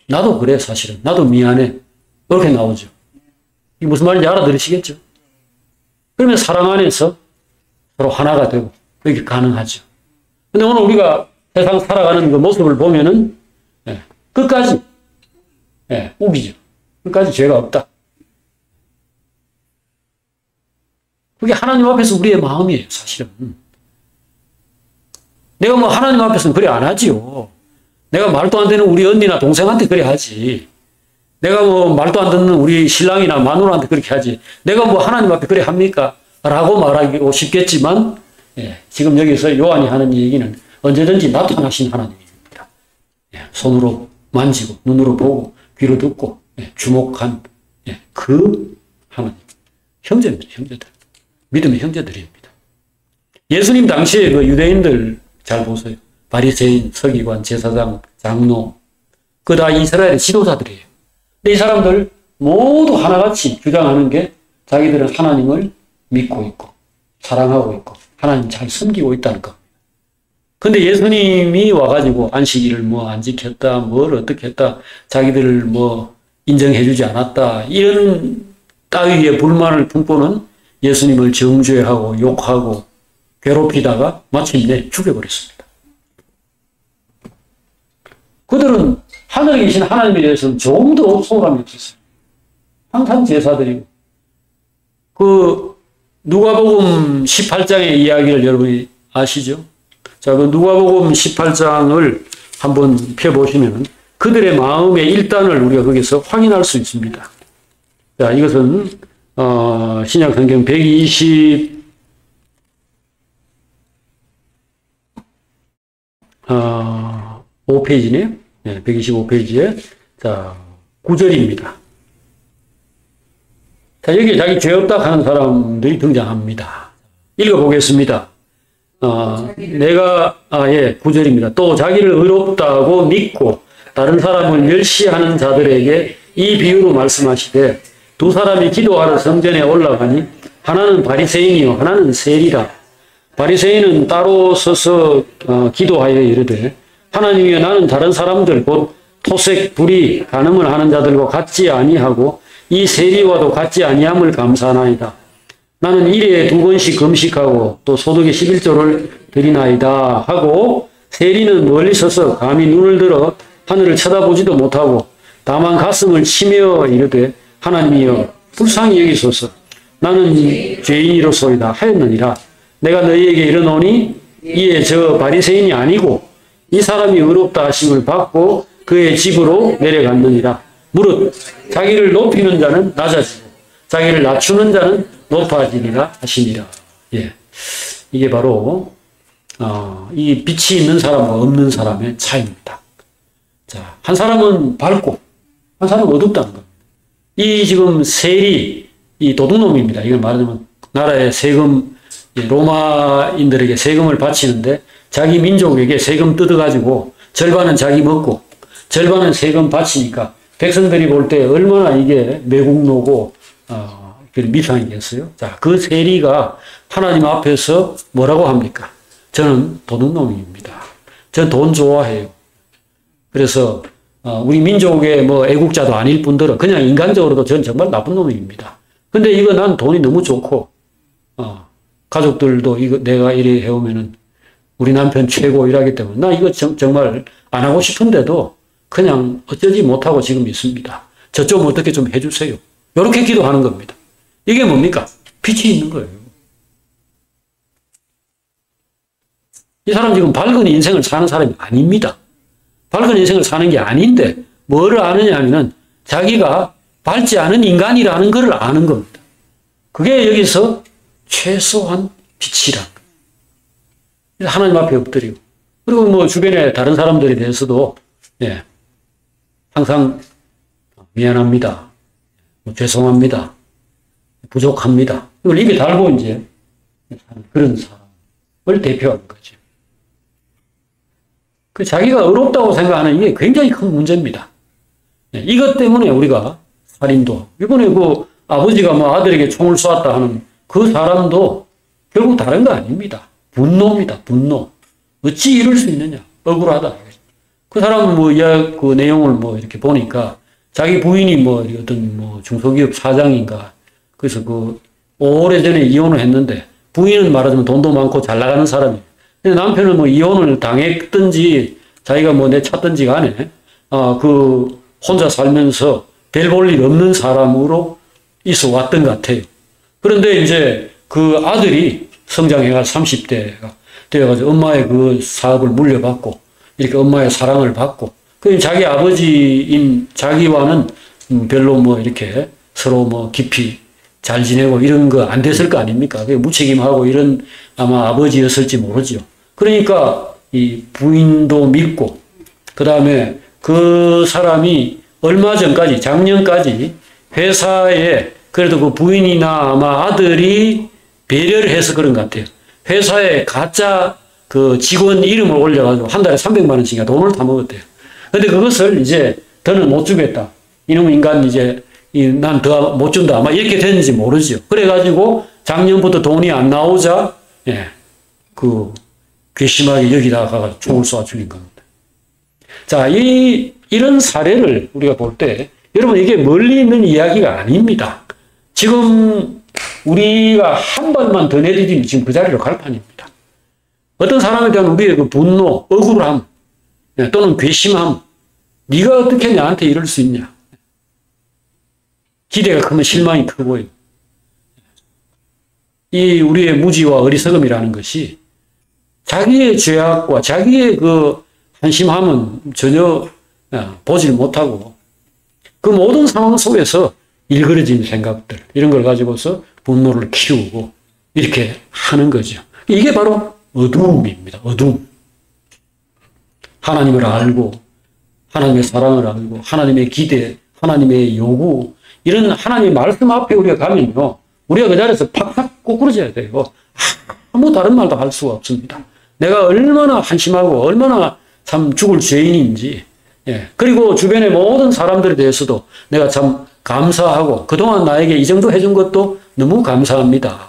나도 그래 사실은. 나도 미안해. 이렇게 나오죠. 이게 무슨 말인지 알아들으시겠죠? 그러면 사랑 안에서 서로 하나가 되고 이게 가능하죠. 근데 오늘 우리가 세상 살아가는 그 모습을 보면은 끝까지 우기죠. 끝까지 죄가 없다. 그게 하나님 앞에서 우리의 마음이에요, 사실은. 내가 뭐 하나님 앞에서는 그래 안 하지요. 내가 말도 안 되는 우리 언니나 동생한테 그래 하지. 내가 뭐 말도 안 듣는 우리 신랑이나 마누라한테 그렇게 하지. 내가 뭐 하나님 앞에 그래 합니까? 라고 말하기도 쉽겠지만 지금 여기서 요한이 하는 얘기는 언제든지 나타나신 하나님입니다. 손으로 만지고 눈으로 보고 귀로 듣고 주목한 그 하나님. 형제입니다. 형제들. 믿음의 형제들입니다. 예수님 당시에 그 유대인들 잘 보세요. 바리새인, 서기관, 제사장, 장로 그 다 이스라엘의 지도자들이에요. 근데 이 사람들 모두 하나같이 주장하는 게 자기들은 하나님을 믿고 있고 사랑하고 있고 하나님 잘 섬기고 있다는 겁니다. 근데 예수님이 와가지고 안식일을 뭐 안 지켰다, 뭘 어떻게 했다, 자기들을 뭐 인정해주지 않았다, 이런 따위의 불만을 품고는 예수님을 정죄하고 욕하고 괴롭히다가 마침내 죽여버렸습니다. 그들은 하늘에 계신 하나님에 대해서는 조금도 소감이 없었어요. 항상 제사드리고. 그 누가복음 18장의 이야기를 여러분이 아시죠? 자, 그 누가복음 18장을 한번 펴보시면 그들의 마음의 일단을 우리가 거기서 확인할 수 있습니다. 자, 이것은 신약 성경 125페이지네요. 125페이지에 자 9절입니다. 자, 여기 자기 죄 없다 하는 사람들이 등장합니다. 읽어보겠습니다. 내가 9절입니다. 또 자기를 의롭다고 믿고 다른 사람을 멸시하는 자들에게 이 비유로 말씀하시되 두 사람이 기도하러 성전에 올라가니 하나는 바리새인이요 하나는 세리라. 바리새인은 따로 서서 기도하여 이르되 하나님이여 나는 다른 사람들 곧 토색, 불의, 간음을 하는 자들과 같지 아니하고 이 세리와도 같지 아니함을 감사하나이다. 나는 일에 2번씩 금식하고 또 소득의 11조를 드리나이다 하고 세리는 멀리 서서 감히 눈을 들어 하늘을 쳐다보지도 못하고 다만 가슴을 치며 이르되 하나님이여 불쌍히 여기소서. 나는 죄인이로소이다 하였느니라. 내가 너희에게 이르노니 이에 저 바리새인이 아니고 이 사람이 의롭다 하심을 받고 그의 집으로 내려갔느니라. 무릇 자기를 높이는 자는 낮아지고 자기를 낮추는 자는 높아지리라 하시니라. 이게 바로 이 빛이 있는 사람과 없는 사람의 차이입니다. 자, 한 사람은 밝고 한 사람은 어둡다는 겁니다. 이 지금 세리, 이 도둑놈입니다. 이걸 말하자면 나라의 세금, 로마인들에게 세금을 바치는데 자기 민족에게 세금 뜯어가지고 절반은 자기 먹고 절반은 세금 바치니까 백성들이 볼 때 얼마나 이게 매국노고 미상이겠어요. 자, 그 세리가 하나님 앞에서 뭐라고 합니까? 저는 도둑놈입니다. 저는 돈 좋아해요. 그래서 우리 민족의 뭐 애국자도 아닐 뿐더러 그냥 인간적으로도 저는 정말 나쁜 놈입니다. 근데 이거 난 돈이 너무 좋고 가족들도 이거 내가 이래 해오면은 우리 남편 최고 일하기 때문에 나 이거 정말 안 하고 싶은데도 그냥 어쩌지 못하고 지금 있습니다. 저 좀 어떻게 좀 해주세요. 이렇게 기도하는 겁니다. 이게 뭡니까? 빛이 있는 거예요. 이 사람 지금 밝은 인생을 사는 사람이 아닙니다. 밝은 인생을 사는 게 아닌데 뭐를 아느냐 하면은 자기가 밝지 않은 인간이라는 걸 아는 겁니다. 그게 여기서 최소한 빛이란 거예요. 하나님 앞에 엎드리고 그리고 뭐 주변에 다른 사람들에 대해서도 예, 항상 미안합니다. 죄송합니다. 부족합니다. 이걸 입에 달고 이제 그런 사람을 대표하는 거죠. 그 자기가 의롭다고 생각하는 이게 굉장히 큰 문제입니다. 이것 때문에 우리가 살인도 이번에 그 아버지가 뭐 아들에게 총을 쏘았다 하는 그 사람도 결국 다른 거 아닙니다. 분노입니다. 분노. 어찌 이럴 수 있느냐? 억울하다. 그 사람은 뭐 그 내용을 뭐 이렇게 보니까 자기 부인이 뭐 어떤 뭐 중소기업 사장인가 그래서 그 오래전에 이혼을 했는데 부인은 말하자면 돈도 많고 잘 나가는 사람이에요. 근데 남편은 뭐 이혼을 당했든지 자기가 뭐 내찾든지 간에 그 혼자 살면서 별 볼 일 없는 사람으로 있어 왔던 것 같아요. 그런데 이제 그 아들이 성장해가 30대가 되어가지고 엄마의 그 사업을 물려받고 이렇게 엄마의 사랑을 받고 그 자기 아버지인 자기와는 별로 뭐 이렇게 서로 뭐 깊이 잘 지내고 이런 거 안 됐을 거 아닙니까? 그게 무책임하고 이런 아마 아버지였을지 모르죠. 그러니까 이 부인도 믿고 그 다음에 그 사람이 얼마 전까지 작년까지 회사에 그래도 그 부인이나 아마 아들이 배려를 해서 그런 것 같아요. 회사에 가짜 그 직원 이름을 올려가지고 한 달에 300만 원씩이나 돈을 다 먹었대요. 근데 그것을 이제 더는 못 주겠다. 이놈 인간 이제 난 더 못 준다. 아마 이렇게 됐는지 모르죠. 그래가지고 작년부터 돈이 안 나오자 예, 그 괘씸하게 여기다가 총을 쏴 죽인 겁니다. 자, 이런 사례를 우리가 볼 때 여러분 이게 멀리 있는 이야기가 아닙니다. 지금 우리가 한 발만 더 내디디면 지금 그 자리로 갈 판입니다. 어떤 사람에 대한 우리의 그 분노, 억울함 또는 괘씸함 네가 어떻게 나한테 이럴 수 있냐. 기대가 크면 실망이 크고요. 이 우리의 무지와 어리석음이라는 것이 자기의 죄악과 자기의 그 한심함은 전혀 보질 못하고 그 모든 상황 속에서 일그러진 생각들 이런 걸 가지고서 분노를 키우고 이렇게 하는 거죠. 이게 바로 어두움입니다. 어두움. 하나님을 알고 하나님의 사랑을 알고 하나님의 기대, 하나님의 요구 이런 하나님의 말씀 앞에 우리가 가면요. 우리가 그 자리에서 팍팍 꼬꾸러져야 돼요. 아무 다른 말도 할 수가 없습니다. 내가 얼마나 한심하고 얼마나 참 죽을 죄인인지 예. 그리고 주변의 모든 사람들에 대해서도 내가 참 감사하고 그동안 나에게 이 정도 해준 것도 너무 감사합니다.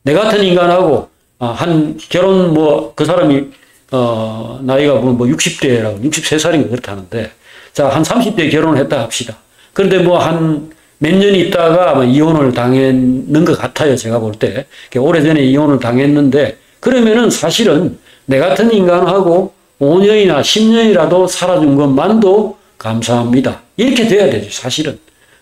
내 같은 인간하고 한 결혼 뭐 그 사람이 나이가 뭐 60대라고 63살인가 그렇다는데 자, 한 30대에 결혼을 했다 합시다. 그런데 뭐 한 몇 년 있다가 아마 이혼을 당했는 것 같아요. 제가 볼 때. 오래전에 이혼을 당했는데 그러면은 사실은 내 같은 인간하고 5년이나 10년이라도 살아준 것만도 감사합니다. 이렇게 돼야 되죠. 사실은.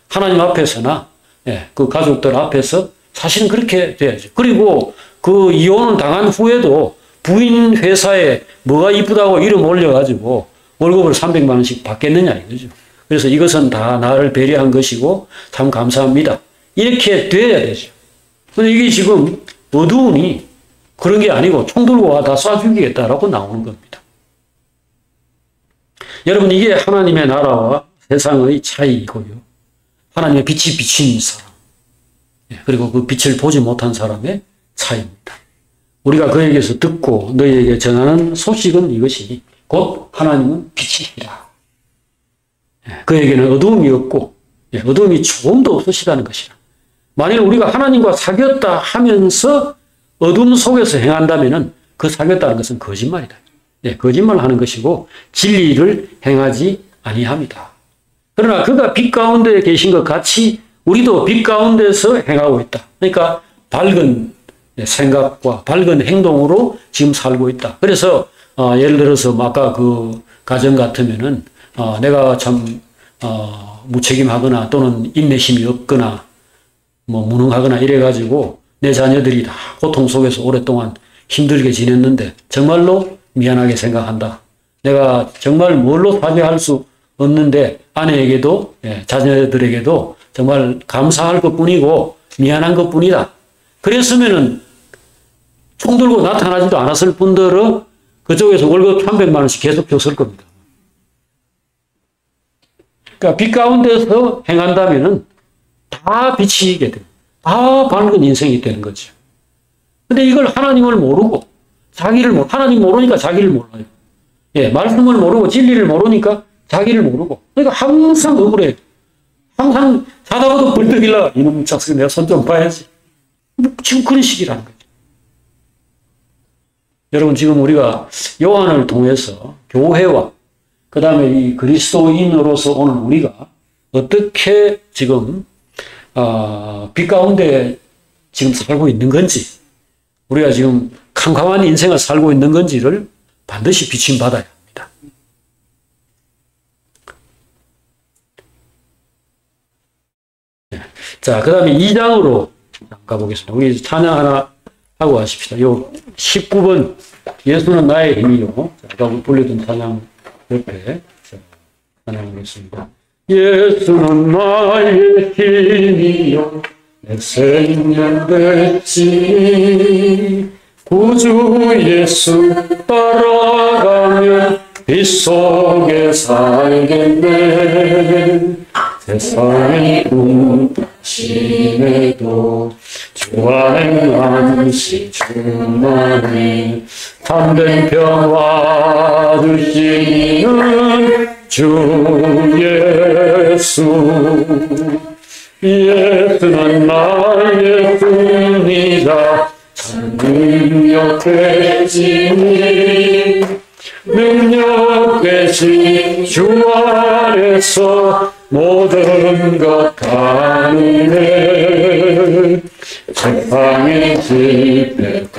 하나님 앞에서나 예, 그 가족들 앞에서 사실은 그렇게 돼야죠. 그리고 그 이혼을 당한 후에도 부인 회사에 뭐가 이쁘다고 이름 올려가지고 월급을 300만 원씩 받겠느냐 이거죠. 그래서 이것은 다 나를 배려한 것이고 참 감사합니다. 이렇게 돼야 되죠. 근데 이게 지금 어두움이 그런 게 아니고 총 들고 와 다 쏴 죽이겠다라고 나오는 겁니다. 여러분 이게 하나님의 나라와 세상의 차이이고요. 하나님의 빛이 비친 사람 그리고 그 빛을 보지 못한 사람의 차이입니다. 우리가 그에게서 듣고 너희에게 전하는 소식은 이것이 곧 하나님은 빛이시라. 그에게는 어두움이 없고 어두움이 조금도 없으시다는 것이라. 만일 우리가 하나님과 사귀었다 하면서 어둠 속에서 행한다면 그 사귀었다는 것은 거짓말이다. 거짓말하는 것이고 진리를 행하지 아니합니다. 그러나 그가 빛 가운데 계신 것 같이 우리도 빛 가운데서 행하고 있다. 그러니까 밝은 생각과 밝은 행동으로 지금 살고 있다. 그래서 예를 들어서 아까 그 가정 같으면은 내가 참 무책임하거나 또는 인내심이 없거나 뭐 무능하거나 이래가지고 내 자녀들이 다 고통 속에서 오랫동안 힘들게 지냈는데 정말로 미안하게 생각한다. 내가 정말 뭘로 사죄할 수 없는데 아내에게도 자녀들에게도 정말 감사할 것뿐이고 미안한 것뿐이다. 그랬으면은 총 들고 나타나지도 않았을 뿐더러 그쪽에서 월급 300만 원씩 계속 줬을 겁니다. 그러니까 빛 가운데서 행한다면은 다 빛이게 됩니다. 다 밝은 인생이 되는 거죠. 근데 이걸 하나님을 모르고 하나님 모르니까 자기를 몰라요. 말씀을 모르고 진리를 모르니까 자기를 모르고. 그러니까 항상 억울해. 항상 자다가도 벌떡일라. 이놈 자식 내가 손 좀 봐야지. 지금 그런 시기라는 거죠. 여러분 지금 우리가 요한을 통해서 교회와 그 다음에 이 그리스도인으로서 오늘 우리가 어떻게 지금 빛 가운데 지금 살고 있는 건지 우리가 지금 캄캄한 인생을 살고 있는 건지를 반드시 비침받아야 합니다. 자, 그 다음에 2장으로 가보겠습니다. 우리 찬양 하나 하고 가십시다. 요 19번 예수는 나의 힘이요. 아까 불리던 찬양 옆에 찬양하겠습니다. 예수는 나의 힘이요 내 생명 됐지 구주 예수 따라가면 빛 속에 살겠네 세상의 꿈심에도 주 안에 안식 충만해 참된 평화 주시는 주 예수 예수는 나의 승리자 참 능력 되시니 능력 되신 주 안에서 모든 것 가능해 세상의 실패뿐이라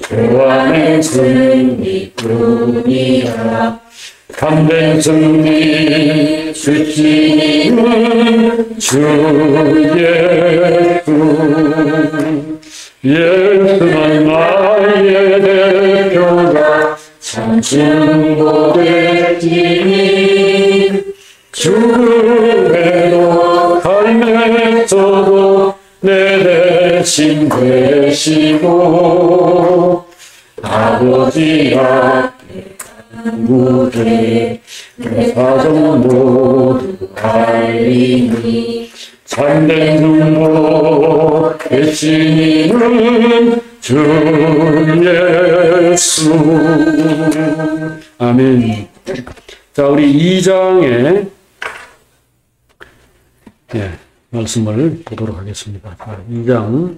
주 안에 승리뿐이라 참된 승리 주시는 주 예수 예수는 나의 대표가 참 증거되시니 죽음에도 삶에서도 내 대신 되시고 아버지 앞에 무대 내 사정 모두 알리니 참된 중보 되시는 주 예수 아멘. 자, 우리 2장의 말씀을 보도록 하겠습니다. 2장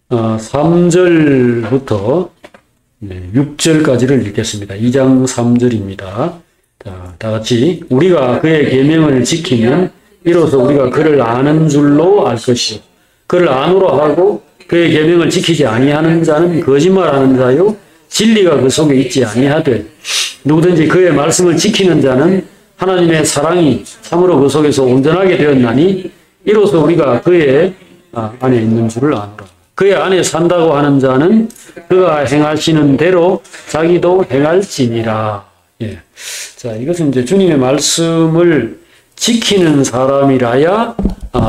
3절부터 6절까지를 읽겠습니다. 2장 3절입니다. 자, 다 같이 우리가 그의 계명을 지키면 이로써 우리가 그를 아는 줄로 알 것이요 그를 아노라 하고 그의 계명을 지키지 아니하는 자는 거짓말하는 자요 진리가 그 속에 있지 아니하되 누구든지 그의 말씀을 지키는 자는 하나님의 사랑이 참으로 그 속에서 온전하게 되었나니 이로써 우리가 그의 안에 있는 줄을 아노라. 그의 안에 산다고 하는 자는 그가 행하시는 대로 자기도 행할지니라. 자, 이것은 이제 주님의 말씀을 지키는 사람이라야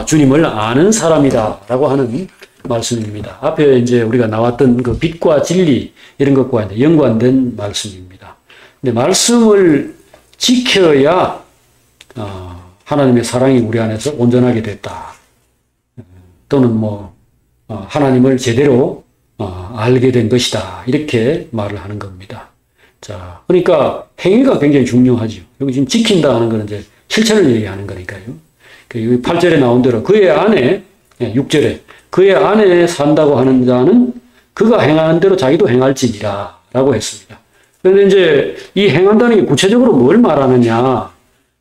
주님을 아는 사람이다라고 하는 말씀입니다. 앞에 이제 우리가 나왔던 그 빛과 진리 이런 것과 연관된 말씀입니다. 근데 말씀을 지켜야 하나님의 사랑이 우리 안에서 온전하게 됐다. 또는 하나님을 제대로 알게 된 것이다. 이렇게 말을 하는 겁니다. 자, 그러니까 행위가 굉장히 중요하죠. 여기 지금 지킨다 하는 것은 이제 실천을 얘기하는 거니까요. 8절에 나온 대로 그의 안에 6절에 그의 안에 산다고 하는 자는 그가 행하는 대로 자기도 행할지니라 라고 했습니다. 그런데 이제 이 행한다는 게 구체적으로 뭘 말하느냐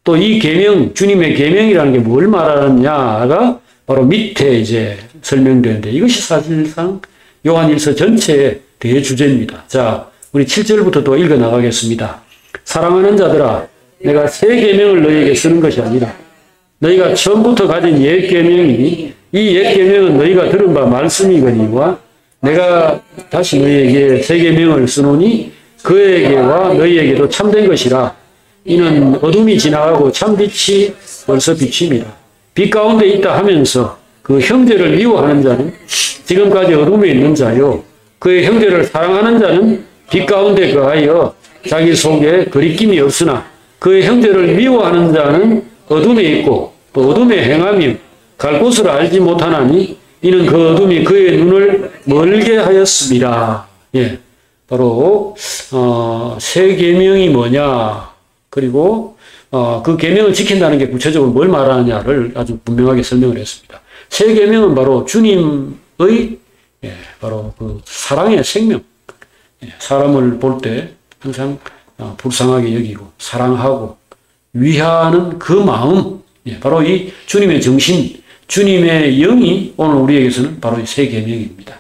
또 이 계명 주님의 계명이라는 게 뭘 말하느냐가 바로 밑에 이제 설명되는데 이것이 사실상 요한일서 전체의 대주제입니다. 자, 우리 7절부터 또 읽어 나가겠습니다. 사랑하는 자들아, 내가 새 계명을 너희에게 쓰는 것이 아니라 너희가 처음부터 가진 옛 계명이니 이 옛 계명은 너희가 들은 바 말씀이거니와 내가 다시 너희에게 새 계명을 쓰노니 그에게와 너희에게도 참된 것이라. 이는 어둠이 지나가고 참빛이 벌써 비칩니다. 빛 가운데 있다 하면서 그 형제를 미워하는 자는 지금까지 어둠에 있는 자요, 그의 형제를 사랑하는 자는 빛 가운데 거하여 자기 속에 거리낌이 없으나 그의 형제를 미워하는 자는 어둠에 있고 또 어둠에 행하며 갈 곳을 알지 못하나니 이는 그 어둠이 그의 눈을 멀게 하였습니다. 예, 바로 새 계명이 뭐냐, 그리고 그 계명을 지킨다는 게 구체적으로 뭘 말하느냐를 아주 분명하게 설명을 했습니다. 새 계명은 바로 주님의 바로 그 사랑의 생명, 사람을 볼 때 항상 불쌍하게 여기고 사랑하고 위하는 그 마음, 바로 이 주님의 정신, 주님의 영이 오늘 우리에게서는 바로 이 새 계명입니다.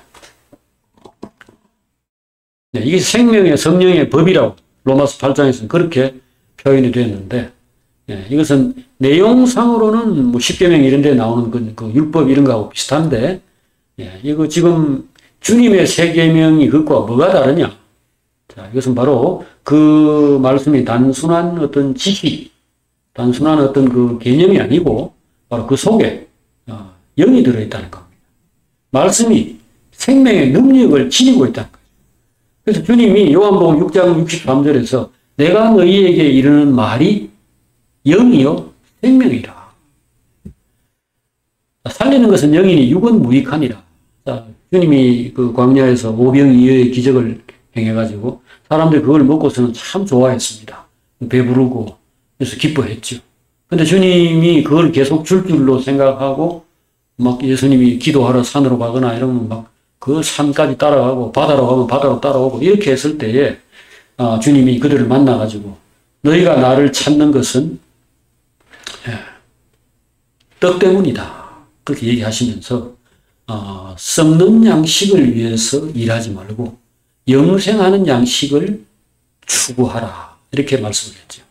이게 생명의 성령의 법이라고 로마서 8장에서는 그렇게 표현이 되었는데, 이것은 내용상으로는 뭐 10계명 이런 데 나오는 그 율법 이런 거하고 비슷한데, 이거 지금 주님의 새 계명이 그것과 뭐가 다르냐? 자, 이것은 바로 그 말씀이 단순한 어떤 지식, 단순한 어떤 그 개념이 아니고 바로 그 속에 영이 들어있다는 겁니다. 말씀이 생명의 능력을 지니고 있다는 거예요. 그래서 주님이 요한복음 6장 63절에서 내가 너희에게 이르는 말이 영이요 생명이라. 살리는 것은 영이니 육은 무익하니라. 자, 주님이 그 광야에서 오병이어의 기적을 행해가지고 사람들이 그걸 먹고서는 참 좋아했습니다. 배부르고 그래서 기뻐했죠. 근데 주님이 그걸 계속 줄 줄로 생각하고 막 예수님이 기도하러 산으로 가거나 이러면 막 그 산까지 따라가고 바다로 가면 바다로 따라오고 이렇게 했을 때에 주님이 그들을 만나가지고 너희가 나를 찾는 것은 떡 때문이다. 그렇게 얘기하시면서 썩는 양식을 위해서 일하지 말고 영생하는 양식을 추구하라. 이렇게 말씀을 했죠.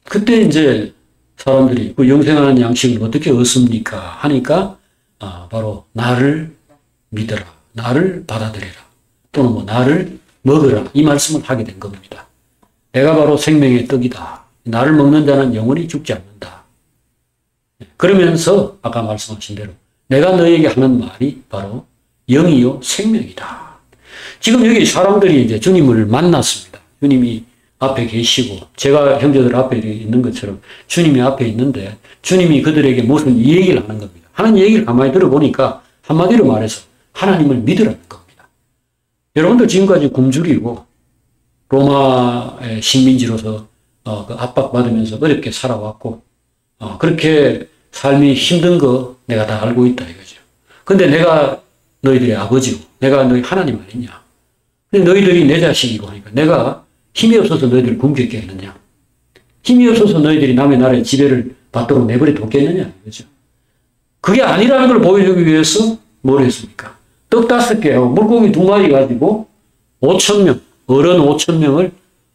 그때 이제 사람들이 그 영생하는 양식을 어떻게 얻습니까? 하니까 바로 나를 믿어라. 나를 받아들여라. 또는 뭐 나를 먹으라. 이 말씀을 하게 된 겁니다. 내가 바로 생명의 떡이다. 나를 먹는 자는 영원히 죽지 않는다. 그러면서 아까 말씀하신 대로 내가 너에게 하는 말이 바로 영이요 생명이다. 지금 여기 사람들이 이제 주님을 만났습니다. 주님이 앞에 계시고 제가 형제들 앞에 있는 것처럼 주님이 앞에 있는데 주님이 그들에게 무슨 이 얘기를 하는 겁니다. 하는 얘기를 가만히 들어보니까 한마디로 말해서 하나님을 믿으라는 겁니다. 여러분들 지금까지 굶주리고 로마의 식민지로서 그 압박받으면서 어렵게 살아왔고 그렇게 삶이 힘든 거 내가 다 알고 있다 이거죠. 근데 내가 너희들의 아버지고 내가 너희 하나님 아니냐. 근데 너희들이 내 자식이고 하니까 내가 힘이 없어서 너희들을 굶게 했느냐. 힘이 없어서 너희들이 남의 나라의 지배를 받도록 내버려 뒀겠느냐 이거죠. 그게 아니라는 걸 보여주기 위해서 뭘 했습니까? 떡 5개하고 물고기 2마리 가지고 5,000명, 어른 5,000명을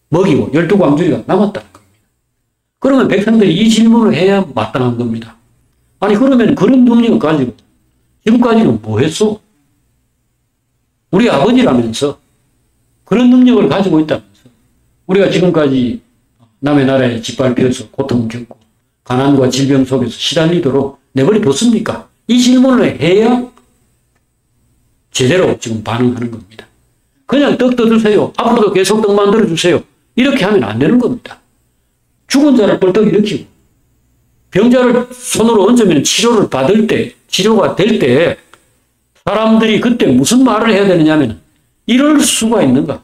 먹이고 12광주리가 남았다는 겁니다. 그러면 백성들이 이 질문을 해야 마땅한 겁니다. 아니 그러면 그런 능력을 가지고 지금까지는 뭐 했어? 우리 아버지라면서 그런 능력을 가지고 있다면서 우리가 지금까지 남의 나라에 짓밟혀서 고통 겪고 가난과 질병 속에서 시달리도록 내버려 뒀습니까? 이 질문을 해야 제대로 지금 반응하는 겁니다. 그냥 떡 떠드세요. 앞으로도 계속 떡 만들어주세요. 이렇게 하면 안 되는 겁니다. 죽은 자를 벌떡 일으키고 병자를 손으로 얹으면 치료를 받을 때, 치료가 될 때 사람들이 그때 무슨 말을 해야 되느냐 하면 이럴 수가 있는가?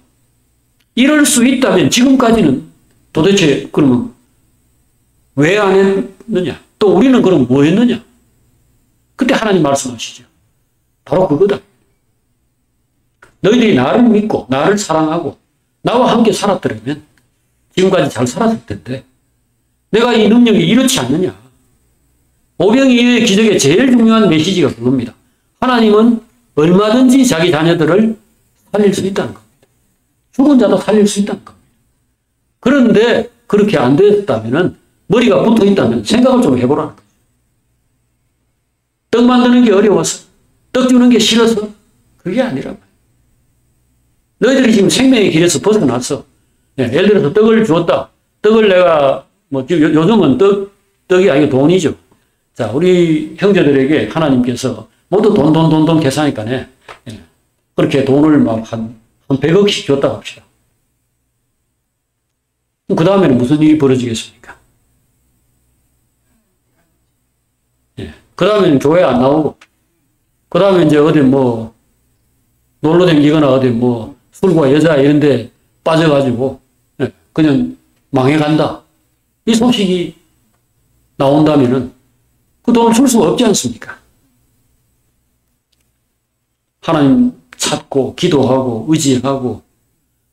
이럴 수 있다면 지금까지는 도대체 그러면 왜 안 했느냐? 또 우리는 그럼 뭐 했느냐? 그때 하나님 말씀하시죠. 바로 그거다. 너희들이 나를 믿고 나를 사랑하고 나와 함께 살았더라면 지금까지 잘 살았을 텐데 내가 이 능력이 이렇지 않느냐? 오병이어의 기적의 제일 중요한 메시지가 그겁니다. 하나님은 얼마든지 자기 자녀들을 살릴 수 있다는 겁니다. 죽은 자도 살릴 수 있다는 겁니다. 그런데 그렇게 안 됐다면, 머리가 붙어 있다면 생각을 좀 해보라는 거예요. 떡 만드는 게 어려워서, 떡 주는 게 싫어서, 그게 아니란 말이에요. 너희들이 지금 생명의 길에서 벗어났어. 예를 들어서 떡을 주었다. 떡을 내가, 요즘은 떡이 아니고 돈이죠. 자, 우리 형제들에게 하나님께서 모두 돈 계산하니까네. 그렇게 돈을 막 한 100억씩 줬다 합시다. 그 다음에는 무슨 일이 벌어지겠습니까? 그 다음에는 교회 안 나오고, 그 다음에 이제 어디 놀러 다니거나 어디 술과 여자 이런 데 빠져가지고, 그냥 망해간다. 이 소식이 나온다면은 그 돈을 줄 수가 없지 않습니까? 하나님 찾고 기도하고 의지하고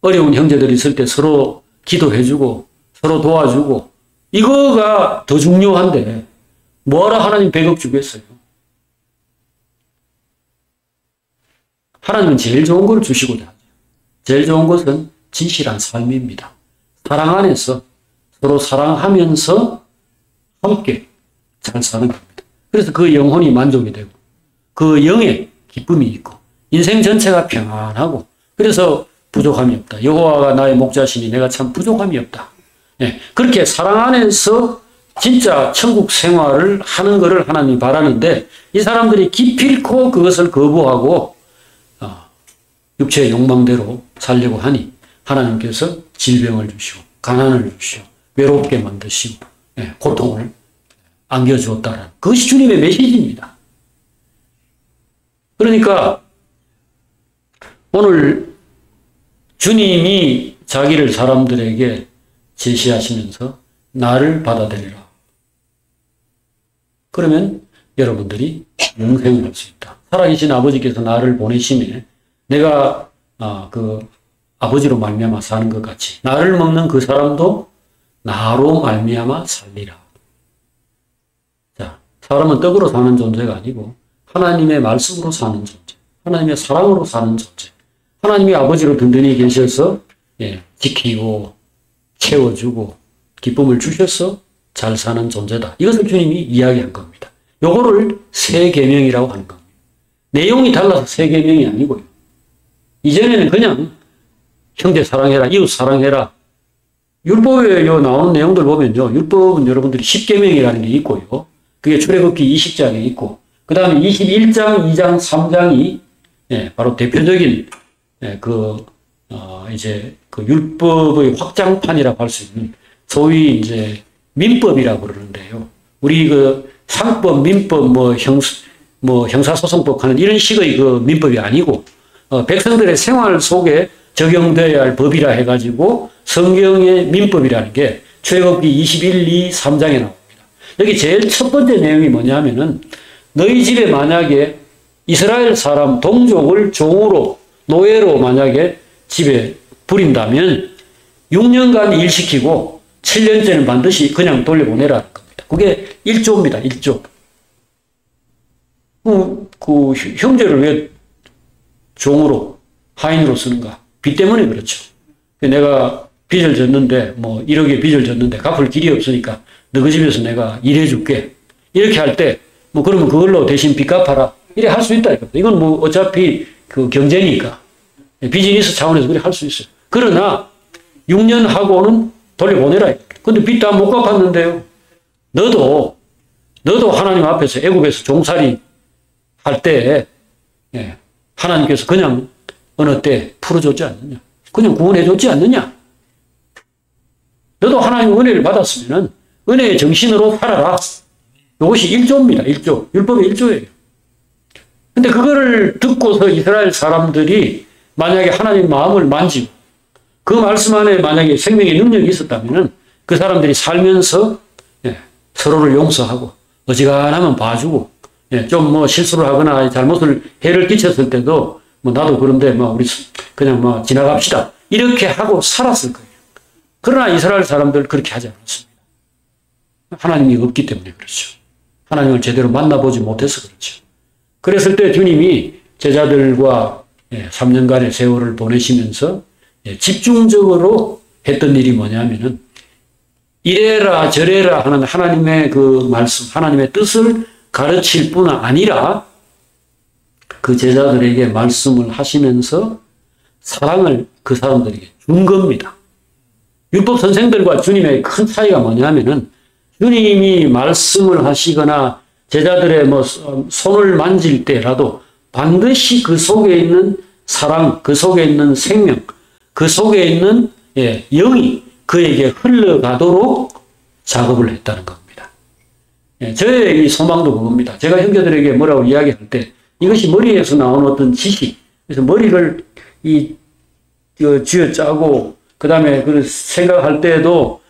어려운 형제들이 있을 때 서로 기도해주고 서로 도와주고 이거가 더 중요한데 뭐하러 하나님 100억 주겠어요? 하나님은 제일 좋은 걸 주시고자 하죠. 제일 좋은 것은 진실한 삶입니다. 사랑 안에서 서로 사랑하면서 함께 잘 사는 겁니다. 그래서 그 영혼이 만족이 되고 그 영에 기쁨이 있고 인생 전체가 평안하고 그래서 부족함이 없다. 여호와가 나의 목자시니 내가 참 부족함이 없다. 그렇게 사랑 안에서 진짜 천국 생활을 하는 것을 하나님이 바라는데 이 사람들이 기필코 그것을 거부하고 육체의 욕망대로 살려고 하니 하나님께서 질병을 주시고 가난을 주시고 외롭게 만드시고 고통을 안겨주었다는 그것이 주님의 메시지입니다. 그러니까 오늘 주님이 자기를 사람들에게 제시하시면서 나를 받아들이라. 그러면 여러분들이 영생을 할 수 있다. 살아계신 아버지께서 나를 보내심에 내가 그 아버지로 말미암아 사는 것 같이 나를 먹는 그 사람도 나로 말미암아 살리라. 자, 사람은 떡으로 사는 존재가 아니고 하나님의 말씀으로 사는 존재, 하나님의 사랑으로 사는 존재, 하나님이 아버지로 든든히 계셔서 지키고 채워주고 기쁨을 주셔서 잘 사는 존재다. 이것을 주님이 이야기한 겁니다. 요거를 새 계명이라고 하는 겁니다. 내용이 달라서 새 계명이 아니고요. 이전에는 그냥 형제 사랑해라, 이웃 사랑해라. 율법에 나오는 내용들 보면요. 율법은 여러분들이 10계명이라는 게 있고요. 그게 출애굽기 20장에 있고 그 다음에 21장, 2장, 3장이 바로 대표적인 이제 그 율법의 확장판이라고 할 수 있는 소위 이제 민법이라고 그러는데요. 우리 그 상법, 민법, 형사소송법 하는 이런 식의 그 민법이 아니고 백성들의 생활 속에 적용되어야 할 법이라 해가지고 성경의 민법이라는 게 출애굽기 21, 2, 3장에 나옵니다. 여기 제일 첫 번째 내용이 뭐냐면은 너희 집에 만약에 이스라엘 사람 동족을 종으로 노예로 만약에 집에 부린다면 6년간 일시키고 7년째는 반드시 그냥 돌려보내라는 겁니다. 그게 1조입니다. 1조. 그 형제를 왜 종으로 하인으로 쓰는가? 빚 때문에 그렇죠. 내가 빚을 졌는데 1억의 빚을 졌는데 갚을 길이 없으니까 너희 집에서 내가 일해줄게. 이렇게 할 때 그러면 그걸로 대신 빚 갚아라. 이래 할 수 있다. 이건 어차피 그 경제니까 비즈니스 차원에서 그래 할 수 있어요. 그러나 6년 하고는 돌려보내라. 근데 빚 다 못 갚았는데요. 너도 하나님 앞에서 애굽에서 종살이 할 때 하나님께서 그냥 어느 때 풀어줬지 않느냐. 그냥 구원해줬지 않느냐. 너도 하나님의 은혜를 받았으면 은혜의 정신으로 살아라. 이것이 1조입니다. 1조. 율법의 1조예요. 근데 그거를 듣고서 이스라엘 사람들이 만약에 하나님 마음을 만지고 그 말씀 안에 만약에 생명의 능력이 있었다면 그 사람들이 살면서 서로를 용서하고 어지간하면 봐주고 좀 실수를 하거나 잘못을 해를 끼쳤을 때도 나도 그런데 우리 그냥 지나갑시다. 이렇게 하고 살았을 거예요. 그러나 이스라엘 사람들 그렇게 하지 않았습니다. 하나님이 없기 때문에 그렇죠. 하나님을 제대로 만나보지 못해서 그렇죠. 그랬을 때 주님이 제자들과 3년간의 세월을 보내시면서 집중적으로 했던 일이 뭐냐면은 이래라 저래라 하는 하나님의 그 말씀, 하나님의 뜻을 가르칠 뿐 아니라 그 제자들에게 말씀을 하시면서 사랑을 그 사람들에게 준 겁니다. 율법 선생들과 주님의 큰 차이가 뭐냐면은 주님이 말씀을 하시거나 제자들의 손을 만질 때라도 반드시 그 속에 있는 사랑, 그 속에 있는 생명, 그 속에 있는 영이 그에게 흘러가도록 작업을 했다는 겁니다. 저의 이 소망도 그겁니다. 제가 형제들에게 뭐라고 이야기할 때 이것이 머리에서 나온 어떤 지식, 그래서 머리를 쥐어짜고 그 다음에 그 생각할 때에도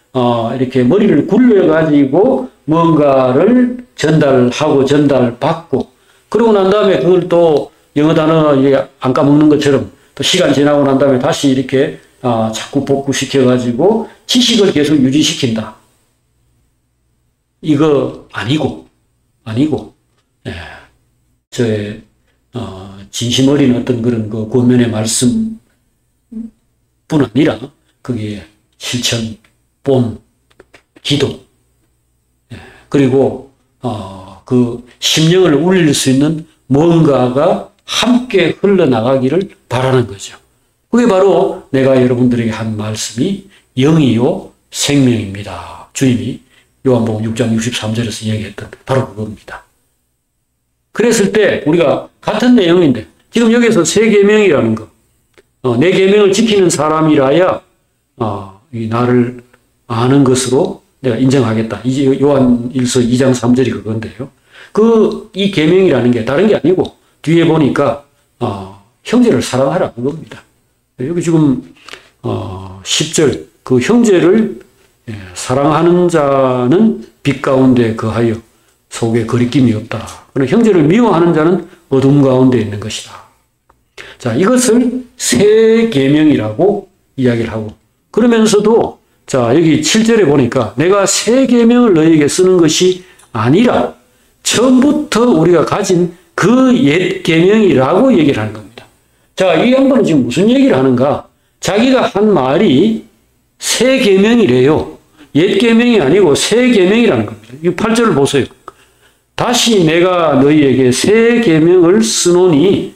이렇게 머리를 굴려가지고 뭔가를 전달하고 전달받고 그러고 난 다음에 그걸 또 영어 단어 안 까먹는 것처럼 또 시간 지나고 난 다음에 다시 이렇게 자꾸 복구시켜가지고 지식을 계속 유지시킨다. 이거 아니고 저의 진심 어린 어떤 그런 그 권면의 말씀뿐 아니라 그게 실천, 본, 기도, 그리고 그 심령을 울릴 수 있는 뭔가가 함께 흘러나가기를 바라는 거죠. 그게 바로 내가 여러분들에게 한 말씀이 영이요 생명입니다. 주님이 요한복음 6장 63절에서 얘기했던 바로 그겁니다. 그랬을 때 우리가 같은 내용인데 지금 여기서 세 계명이라는 거, 내 계명을 지키는 사람이라야 이 나를 아는 것으로 내가 인정하겠다. 이제 요한 1서 2장 3절이 그건데요. 이 계명이라는 게 다른 게 아니고 뒤에 보니까 형제를 사랑하라 그겁니다. 여기 지금 10절 그 형제를 사랑하는 자는 빛 가운데 거하여 속에 거리낌이 없다. 그러나 형제를 미워하는 자는 어둠 가운데 있는 것이다. 자, 이것을 새 계명이라고 이야기를 하고 그러면서도 자, 여기 7절에 보니까 내가 새 계명을 너희에게 쓰는 것이 아니라 처음부터 우리가 가진 그 옛 계명이라고 얘기를 하는 겁니다. 자, 이 양반은 지금 무슨 얘기를 하는가? 자기가 한 말이 새 계명이래요. 옛 계명이 아니고 새 계명이라는 겁니다. 이 8절을 보세요. 다시 내가 너희에게 새 계명을 쓰노니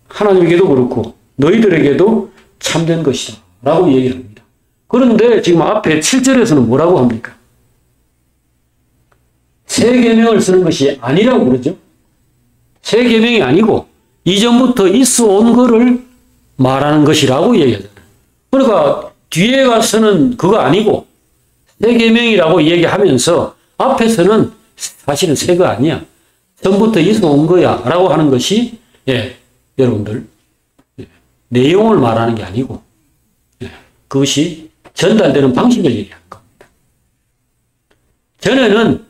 하나님에게도 그렇고 너희들에게도 참된 것이다 라고 얘기를 합니다. 그런데 지금 앞에 7절에서는 뭐라고 합니까? 새 계명을 쓰는 것이 아니라고 그러죠. 새 계명이 아니고 이전부터 있어 온 거를 말하는 것이라고 얘기하잖아요. 그러니까 뒤에 가서는 그거 아니고 새 계명이라고 얘기하면서 앞에서는 사실은 새거 아니야. 전부터 있어 온 거야 라고 하는 것이 여러분들 내용을 말하는 게 아니고 그것이 전달되는 방식을 얘기하는 겁니다. 전에는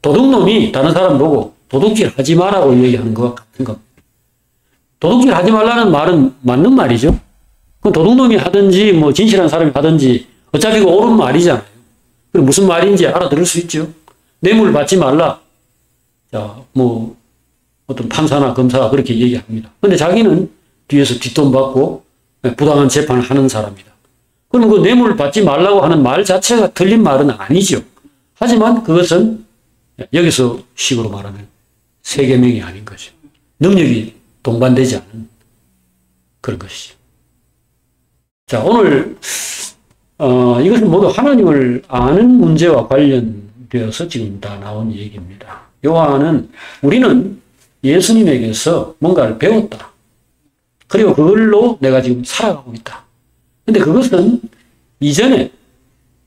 도둑놈이 다른 사람 보고 도둑질 하지 마라고 얘기하는 것 같은 겁니다. 도둑질 하지 말라는 말은 맞는 말이죠. 그 도둑놈이 하든지 뭐 진실한 사람이 하든지 어차피 그 옳은 말이잖아요. 그리고 무슨 말인지 알아들을 수 있죠. 뇌물 받지 말라. 자, 뭐 어떤 판사나 검사가 그렇게 얘기합니다. 근데 자기는 뒤에서 뒷돈 받고 부당한 재판을 하는 사람이다. 그럼 그 뇌물 받지 말라고 하는 말 자체가 틀린 말은 아니죠. 하지만 그것은 여기서 식으로 말하면 새 계명이 아닌 거죠. 능력이 동반되지 않은 그런 것이죠. 자, 오늘 이것은 모두 하나님을 아는 문제와 관련되어서 지금 다 나온 얘기입니다. 요한은 우리는 예수님에게서 뭔가를 배웠다. 그리고 그걸로 내가 지금 살아가고 있다. 근데 그것은 이전에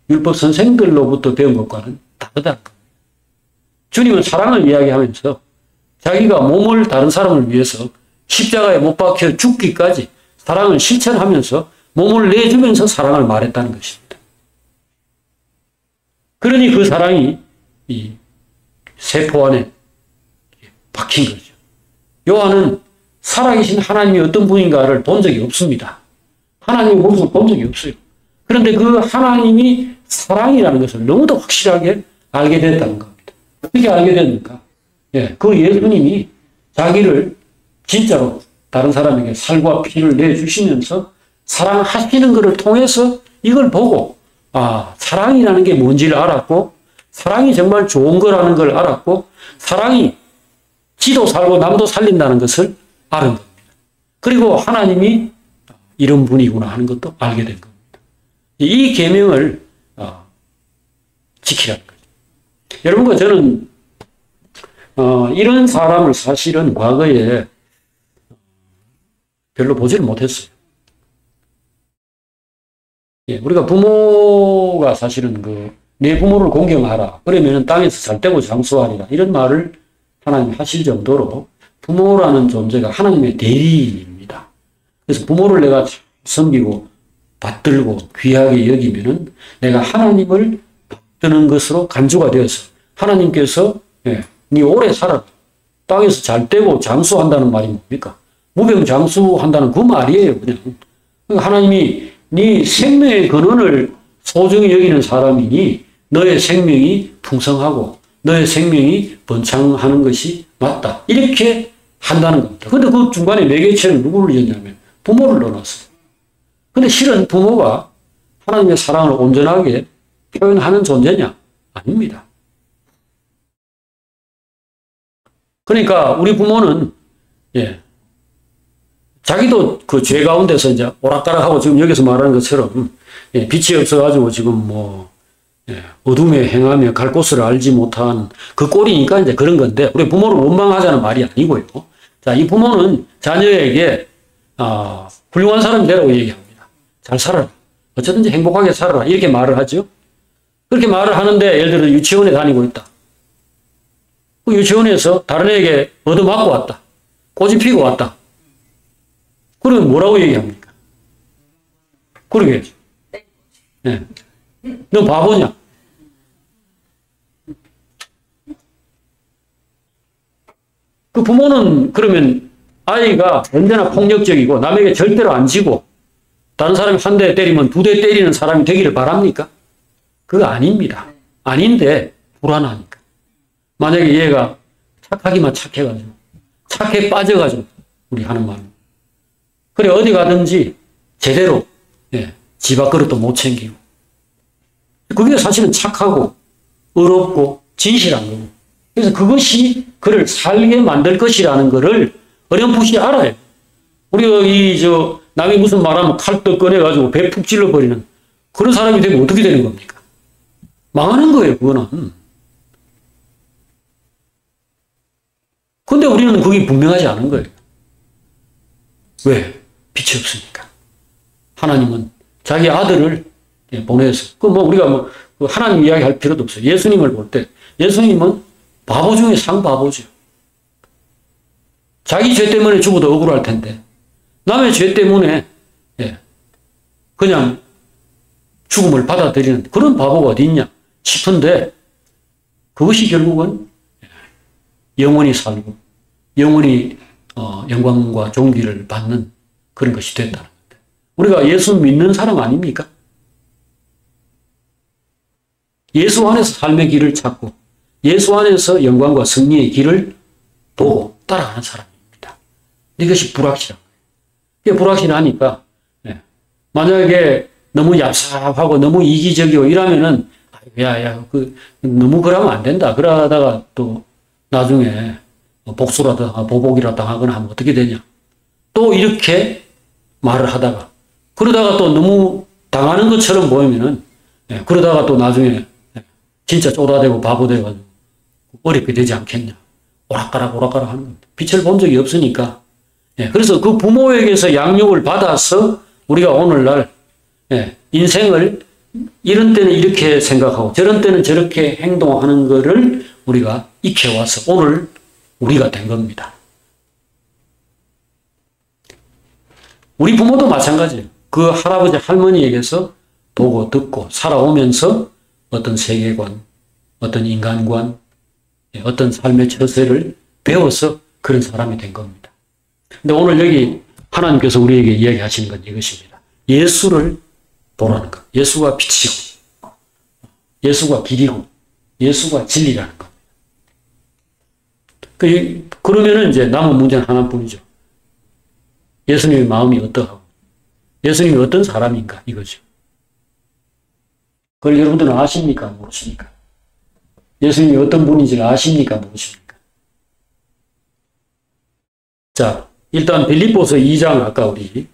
율법 선생들로부터 배운 것과는 다르다는 겁니다. 주님은 사랑을 이야기하면서 자기가 몸을 다른 사람을 위해서 십자가에 못 박혀 죽기까지 사랑을 실천하면서 몸을 내주면서 사랑을 말했다는 것입니다. 그러니 그 사랑이 이 세포 안에 박힌 거죠. 요한은 살아계신 하나님이 어떤 분인가를 본 적이 없습니다. 하나님의 모습을 본 적이 없어요. 그런데 그 하나님이 사랑이라는 것을 너무도 확실하게 알게 됐다는 겁니다. 어떻게 알게 됐습니까? 예, 그 예수님이 자기를 진짜로 다른 사람에게 살과 피를 내주시면서 사랑하시는 것을 통해서 이걸 보고, 아, 사랑이라는 게 뭔지를 알았고, 사랑이 정말 좋은 거라는 걸 알았고, 사랑이 지도 살고 남도 살린다는 것을 아는 겁니다. 그리고 하나님이 이런 분이구나 하는 것도 알게 된 겁니다. 이 계명을 지키라는 거죠. 여러분과 저는 이런 사람을 사실은 과거에 별로 보지를 못했어요. 예, 우리가 부모가 사실은 내 부모를 공경하라. 그러면 땅에서 잘 되고 장수하리라. 이런 말을 하나님 하실 정도로 부모라는 존재가 하나님의 대리인입니다. 그래서 부모를 내가 섬기고 받들고 귀하게 여기면은 내가 하나님을 받드는 것으로 간주가 되어서 하나님께서 네 오래 살아 땅에서 잘 되고 장수한다는 말이 뭡니까? 무병장수한다는 그 말이에요. 그냥 하나님이 네 생명의 근원을 소중히 여기는 사람이니 너의 생명이 풍성하고 너의 생명이 번창하는 것이 맞다. 이렇게 한다는 겁니다. 근데 그 중간에 매개체는 누구를 넣냐면 부모를 넣어놨어요. 근데 실은 부모가 하나님의 사랑을 온전하게 표현하는 존재냐? 아닙니다. 그러니까 우리 부모는 자기도 그 죄 가운데서 이제 오락가락하고 지금 여기서 말하는 것처럼 빛이 없어가지고 지금 어둠에 행하며 갈 곳을 알지 못한 그 꼴이니까 이제 그런 건데 우리 부모를 원망하자는 말이 아니고요. 자, 이 부모는 자녀에게 훌륭한 사람이 되라고 얘기합니다. 잘 살아라. 어쨌든지 행복하게 살아라. 이렇게 말을 하죠. 그렇게 말을 하는데 예를 들어 유치원에 다니고 있다. 그 유치원에서 다른 애에게 얻어맞고 왔다. 꼬집 피고 왔다. 그러면 뭐라고 얘기합니까? 그러게요. 네. 너 바보냐? 그 부모는 그러면 아이가 언제나 폭력적이고 남에게 절대로 안 지고 다른 사람이 한 대 때리면 두 대 때리는 사람이 되기를 바랍니까? 그거 아닙니다. 아닌데 불안하니까. 만약에 얘가 착하기만 착해가지고 착해 빠져가지고 우리 하는 말. 그래 어디 가든지 제대로 집 앞그릇도 못 챙기고 그게 사실은 착하고 의롭고 진실한 거고 그래서 그것이 그를 살게 만들 것이라는 것을 어렴풋이 알아요. 우리가 남이 무슨 말하면 칼도 꺼내가지고 배 푹 찔러버리는 그런 사람이 되면 어떻게 되는 겁니까? 망하는 거예요, 그거는. 근데 우리는 그게 분명하지 않은 거예요. 왜? 빛이 없으니까. 하나님은 자기 아들을 보내서, 우리가 하나님 이야기 할 필요도 없어요. 예수님을 볼 때, 예수님은 바보 중에 상바보죠. 자기 죄 때문에 죽어도 억울할 텐데, 남의 죄 때문에, 그냥 죽음을 받아들이는 그런 바보가 어디 있냐 싶은데, 그것이 결국은 영원히 살고, 영원히 영광과 존귀를 받는 그런 것이 됐다는 겁니다. 우리가 예수 믿는 사람 아닙니까? 예수 안에서 삶의 길을 찾고 예수 안에서 영광과 승리의 길을 보고 따라가는 사람입니다. 이것이 불확실한 거예요. 이게 불확실하니까 만약에 너무 얍삽하고 너무 이기적이고 이러면은 너무 그러면 안 된다. 그러다가 또 나중에 복수라도 보복이라도 당하거나 하면 어떻게 되냐. 또 이렇게 말을 하다가 그러다가 또 너무 당하는 것처럼 보이면은 그러다가 또 나중에 진짜 쪼다대고 바보 돼가지고 어렵게 되지 않겠냐. 오락가락 하는 겁니다. 빛을 본 적이 없으니까. 그래서 그 부모에게서 양육을 받아서 우리가 오늘날 인생을 이런 때는 이렇게 생각하고 저런 때는 저렇게 행동하는 거를 우리가 익혀와서 오늘 우리가 된 겁니다. 우리 부모도 마찬가지예요. 그 할아버지 할머니에게서 보고 듣고 살아오면서 어떤 세계관, 어떤 인간관, 어떤 삶의 처세를 배워서 그런 사람이 된 겁니다. 근데 오늘 여기 하나님께서 우리에게 이야기하시는 건 이것입니다. 예수를 보라는 것. 예수가 빛이고, 예수가 길이고, 예수가 진리라는 겁니다. 그러면은 이제 남은 문제는 하나뿐이죠. 예수님의 마음이 어떠하고, 예수님이 어떤 사람인가, 이거죠. 그걸 여러분들은 아십니까? 모르십니까? 예수님이 어떤 분인지를 아십니까? 모르십니까? 자, 일단 빌립보서 2장 아까 우리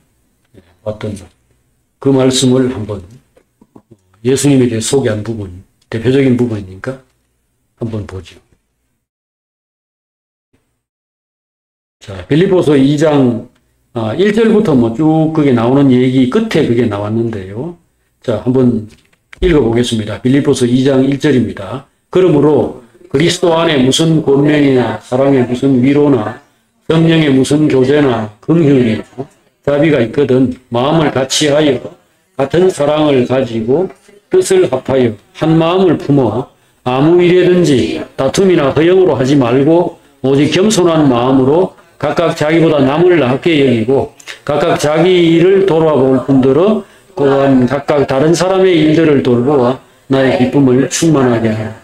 봤던 그 말씀을 한번 예수님에 대해 소개한 부분, 대표적인 부분이니까 한번 보죠. 자, 빌립보서 2장 1절부터 뭐 쭉 그게 나오는 얘기 끝에 그게 나왔는데요. 자, 한번 읽어보겠습니다. 빌립보서 2장 1절입니다. 그러므로 그리스도 안에 무슨 권면이나 사랑에 무슨 위로나 성령의 무슨 교제나 긍휼이나 자비가 있거든 마음을 같이하여 같은 사랑을 가지고 뜻을 합하여 한 마음을 품어 아무 일에든지 다툼이나 허영으로 하지 말고 오직 겸손한 마음으로 각각 자기보다 남을 낫게 여기고 각각 자기 일을 돌아볼 뿐더러 또한 각각 다른 사람의 일들을 돌보아 나의 기쁨을 충만하게 하라.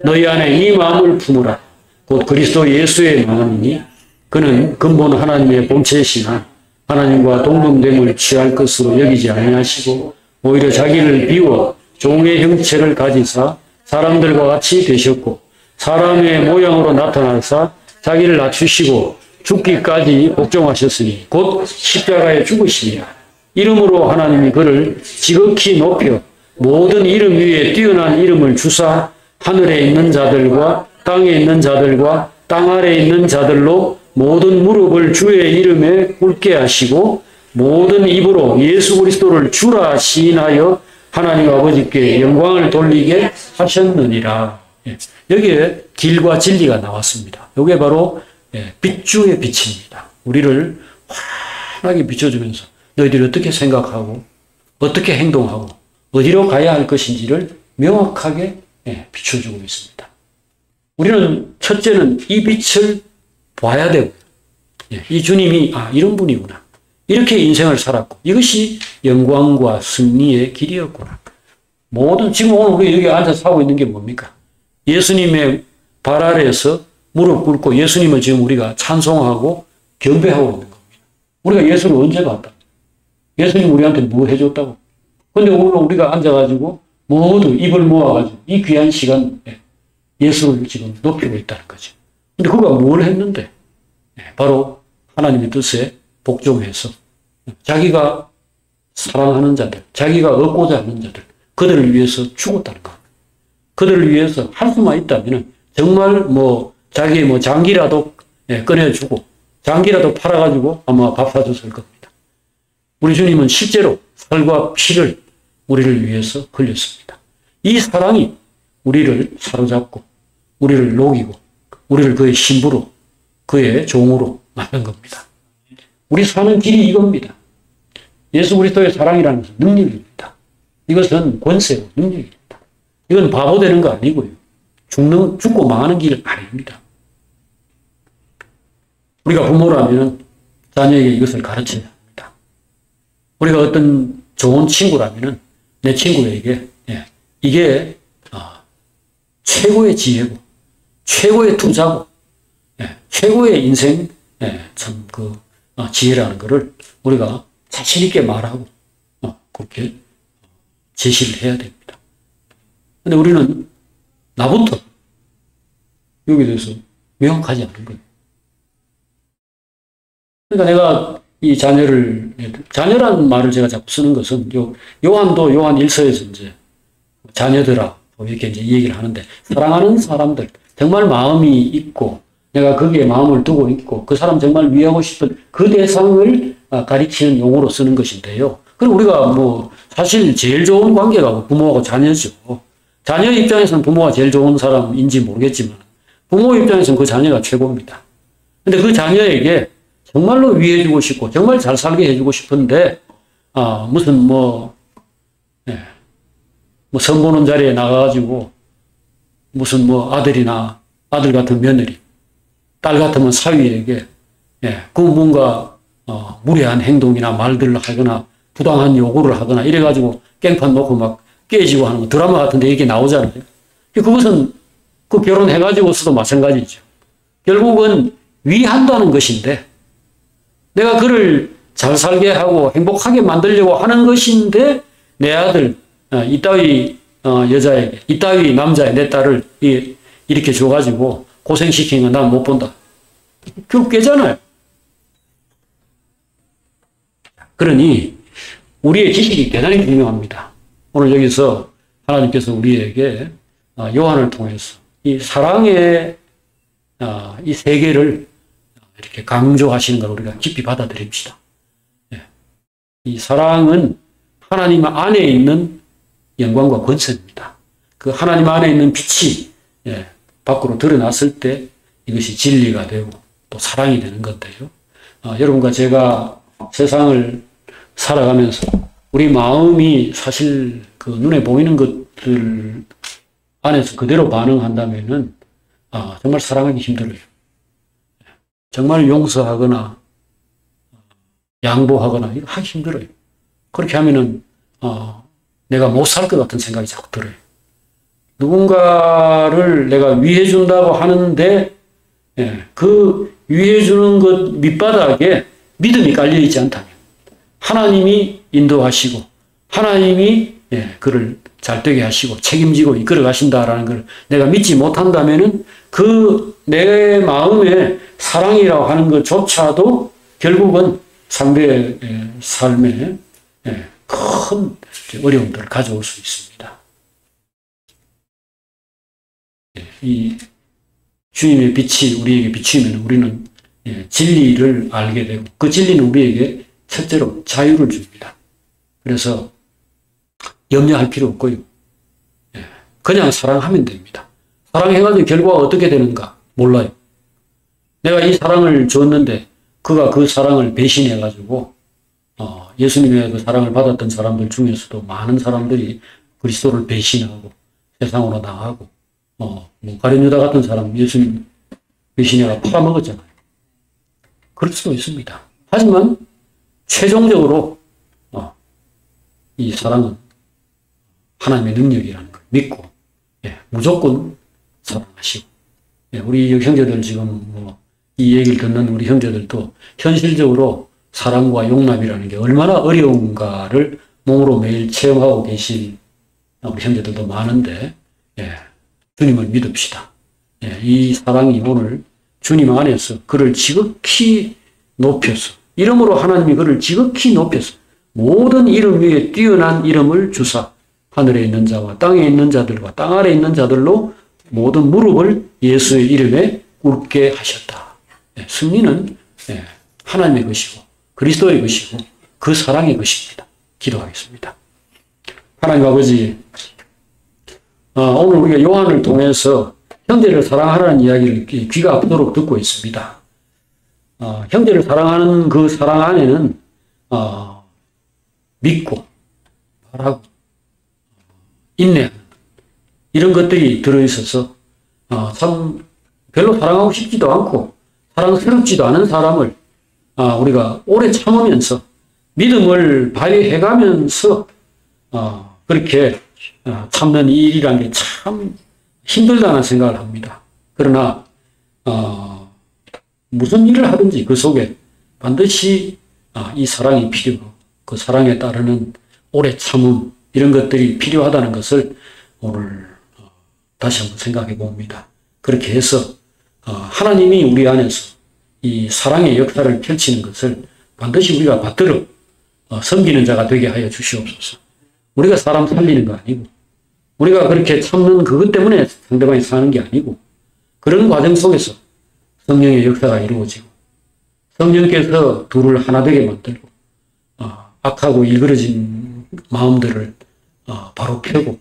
너희 안에 이 마음을 품으라. 곧 그리스도 예수의 마음이니 그는 근본 하나님의 본체시나 하나님과 동등됨을 취할 것으로 여기지 아니하시고 오히려 자기를 비워 종의 형체를 가지사 사람들과 같이 되셨고 사람의 모양으로 나타나사 자기를 낮추시고 죽기까지 복종하셨으니 곧 십자가에 죽으시니라. 이름으로 하나님이 그를 지극히 높여 모든 이름 위에 뛰어난 이름을 주사 하늘에 있는 자들과 땅에 있는 자들과 땅 아래에 있는 자들로 모든 무릎을 주의 이름에 꿇게 하시고 모든 입으로 예수 그리스도를 주라 시인하여 하나님 아버지께 영광을 돌리게 하셨느니라. 여기에 길과 진리가 나왔습니다. 이게 바로 빛 중의 빛입니다. 우리를 환하게 비춰주면서 너희들이 어떻게 생각하고 어떻게 행동하고 어디로 가야 할 것인지를 명확하게 비춰주고 있습니다. 우리는 첫째는 이 빛을 봐야 되고 이 주님이 이런 분이구나. 이렇게 인생을 살았고 이것이 영광과 승리의 길이었구나. 모든 지금 오늘 우리 여기 앉아서 하고 있는 게 뭡니까? 예수님의 발 아래에서 무릎 꿇고 예수님을 지금 우리가 찬송하고 경배하고 있는 겁니다. 우리가 예수를 언제 봤다? 예수님 우리한테 뭐 해줬다고? 근데 오늘 우리가 앉아가지고 모두 입을 모아가지고 이 귀한 시간 예수를 지금 높이고 있다는 거죠. 근데 그가 뭘 했는데? 바로 하나님의 뜻에 복종해서 자기가 사랑하는 자들, 자기가 얻고자 하는 자들, 그들을 위해서 죽었다는 겁니다. 그들을 위해서 할 수만 있다면 정말 자기의 장기라도 꺼내주고 장기라도 팔아가지고 아마 밥 사줬을 겁니다. 우리 주님은 실제로 살과 피를 우리를 위해서 흘렸습니다. 이 사랑이 우리를 사로잡고 우리를 녹이고 우리를 그의 신부로 그의 종으로 만든 겁니다. 우리 사는 길이 이겁니다. 예수 그리스도의 사랑이라는 것은 능력입니다. 이것은 권세고 능력입니다. 이건 바보 되는 거 아니고요. 죽고 망하는 길 아닙니다. 우리가 부모라면 자녀에게 이것을 가르쳐야 합니다. 우리가 어떤 좋은 친구라면 내 친구에게 이게 최고의 지혜고 최고의 투자고 최고의 인생 지혜라는 것을 우리가 자신 있게 말하고 그렇게 제시를 해야 됩니다. 근데 우리는 나부터 여기에 대해서 명확하지 않은 거예요. 그러니까 내가 이 자녀라는 말을 제가 자꾸 쓰는 것은 요한도 요한 1서에서 이제 자녀들아 이렇게 이제 얘기를 하는데 사랑하는 사람들 정말 마음이 있고 내가 거기에 마음을 두고 있고 그 사람 정말 위하고 싶은 그 대상을 가리키는 용어로 쓰는 것인데요. 그럼 우리가 사실 제일 좋은 관계가 부모하고 자녀죠. 자녀 입장에서는 부모가 제일 좋은 사람인지 모르겠지만 부모 입장에서는 그 자녀가 최고입니다. 근데 그 자녀에게 정말로 위해주고 싶고 정말 잘 살게 해주고 싶은데 무슨 선보는 자리에 나가가지고 무슨 아들이나 아들 같은 며느리 딸 같으면 사위에게 그 뭔가 무례한 행동이나 말들을 하거나 부당한 요구를 하거나 이래가지고 깽판 놓고 막 깨지고 하는 거 드라마 같은데 이게 나오잖아요. 그것은 그 결혼해가지고서도 마찬가지죠. 결국은 위한다는 것인데 내가 그를 잘 살게 하고 행복하게 만들려고 하는 것인데 내 아들 이따위 여자에게 이따위 남자에 내 딸을 이렇게 줘가지고 고생시키는 건 난 못 본다. 결국 깨잖아요. 그러니 우리의 지식이 대단히 중요합니다. 오늘 여기서 하나님께서 우리에게 요한을 통해서 이 사랑의 이 세계를 이렇게 강조하시는 걸 우리가 깊이 받아들입시다. 이 사랑은 하나님 안에 있는 영광과 권세입니다. 그 하나님 안에 있는 빛이 밖으로 드러났을 때 이것이 진리가 되고 또 사랑이 되는 건데요. 여러분과 제가 세상을 살아가면서 우리 마음이 사실 그 눈에 보이는 것들 안에서 그대로 반응한다면은 정말 사랑하기 힘들어요. 정말 용서하거나 양보하거나 이거 하기 힘들어요. 그렇게 하면은 내가 못 살 것 같은 생각이 자꾸 들어요. 누군가를 내가 위해준다고 하는데 그 위해주는 것 밑바닥에 믿음이 깔려있지 않다면 하나님이 인도하시고 하나님이 그를 잘되게 하시고 책임지고 이끌어 가신다라는 걸 내가 믿지 못한다면은 그 내 마음의 사랑이라고 하는 것조차도 결국은 상대의 삶에 큰 어려움들을 가져올 수 있습니다. 이 주님의 빛이 우리에게 비추면 우리는 진리를 알게 되고 그 진리는 우리에게 첫째로 자유를 줍니다. 그래서 염려할 필요 없고요. 그냥 사랑하면 됩니다. 사랑해가지고 결과가 어떻게 되는가 몰라요. 내가 이 사랑을 줬는데 그가 그 사랑을 배신해가지고 예수님의 그 사랑을 받았던 사람들 중에서도 많은 사람들이 그리스도를 배신하고 세상으로 나가고 가룟 유다 같은 사람 예수님 배신해가 팔아먹었잖아요. 그럴 수도 있습니다. 하지만 최종적으로 이 사랑은 하나님의 능력이라는 걸 믿고 무조건 사랑하시고 우리 형제들 지금 이 얘기를 듣는 우리 형제들도 현실적으로 사랑과 용납이라는 게 얼마나 어려운가를 몸으로 매일 체험하고 계신 우리 형제들도 많은데 주님을 믿읍시다. 이 사랑이 오늘 주님 안에서 그를 지극히 높여서 이름으로 하나님이 그를 지극히 높여서 모든 이름 위에 뛰어난 이름을 주사 하늘에 있는 자와 땅에 있는 자들과 땅 아래 있는 자들로 모든 무릎을 예수의 이름에 꿇게 하셨다. 승리는 하나님의 것이고 그리스도의 것이고 그 사랑의 것입니다. 기도하겠습니다. 하나님 아버지, 오늘 우리가 요한을 통해서 형제를 사랑하라는 이야기를 귀가 아프도록 듣고 있습니다. 형제를 사랑하는 그 사랑 안에는 믿고 바라고 인내하는 이런 것들이 들어있어서 참 별로 사랑하고 싶지도 않고 사랑스럽지도 않은 사람을 우리가 오래 참으면서 믿음을 발휘해가면서 그렇게 참는 이 일이라는 게 참 힘들다는 생각을 합니다. 그러나 무슨 일을 하든지 그 속에 반드시 이 사랑이 필요하고 그 사랑에 따르는 오래 참음 이런 것들이 필요하다는 것을 오늘 다시 한번 생각해 봅니다. 그렇게 해서 하나님이 우리 안에서 이 사랑의 역사를 펼치는 것을 반드시 우리가 받들어 섬기는 자가 되게 하여 주시옵소서. 우리가 사람 살리는 거 아니고 우리가 그렇게 참는 그것 때문에 상대방이 사는 게 아니고 그런 과정 속에서 성령의 역사가 이루어지고 성령께서 둘을 하나 되게 만들고 악하고 일그러진 마음들을 바로 펴고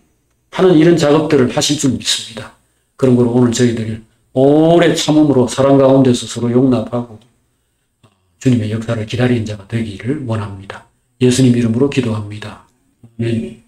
하는 이런 작업들을 하실 줄 믿습니다. 그런 걸 오늘 저희들이 오래 참음으로 사랑 가운데서 서로 용납하고 주님의 역사를 기다리는 자가 되기를 원합니다. 예수님 이름으로 기도합니다. 아멘.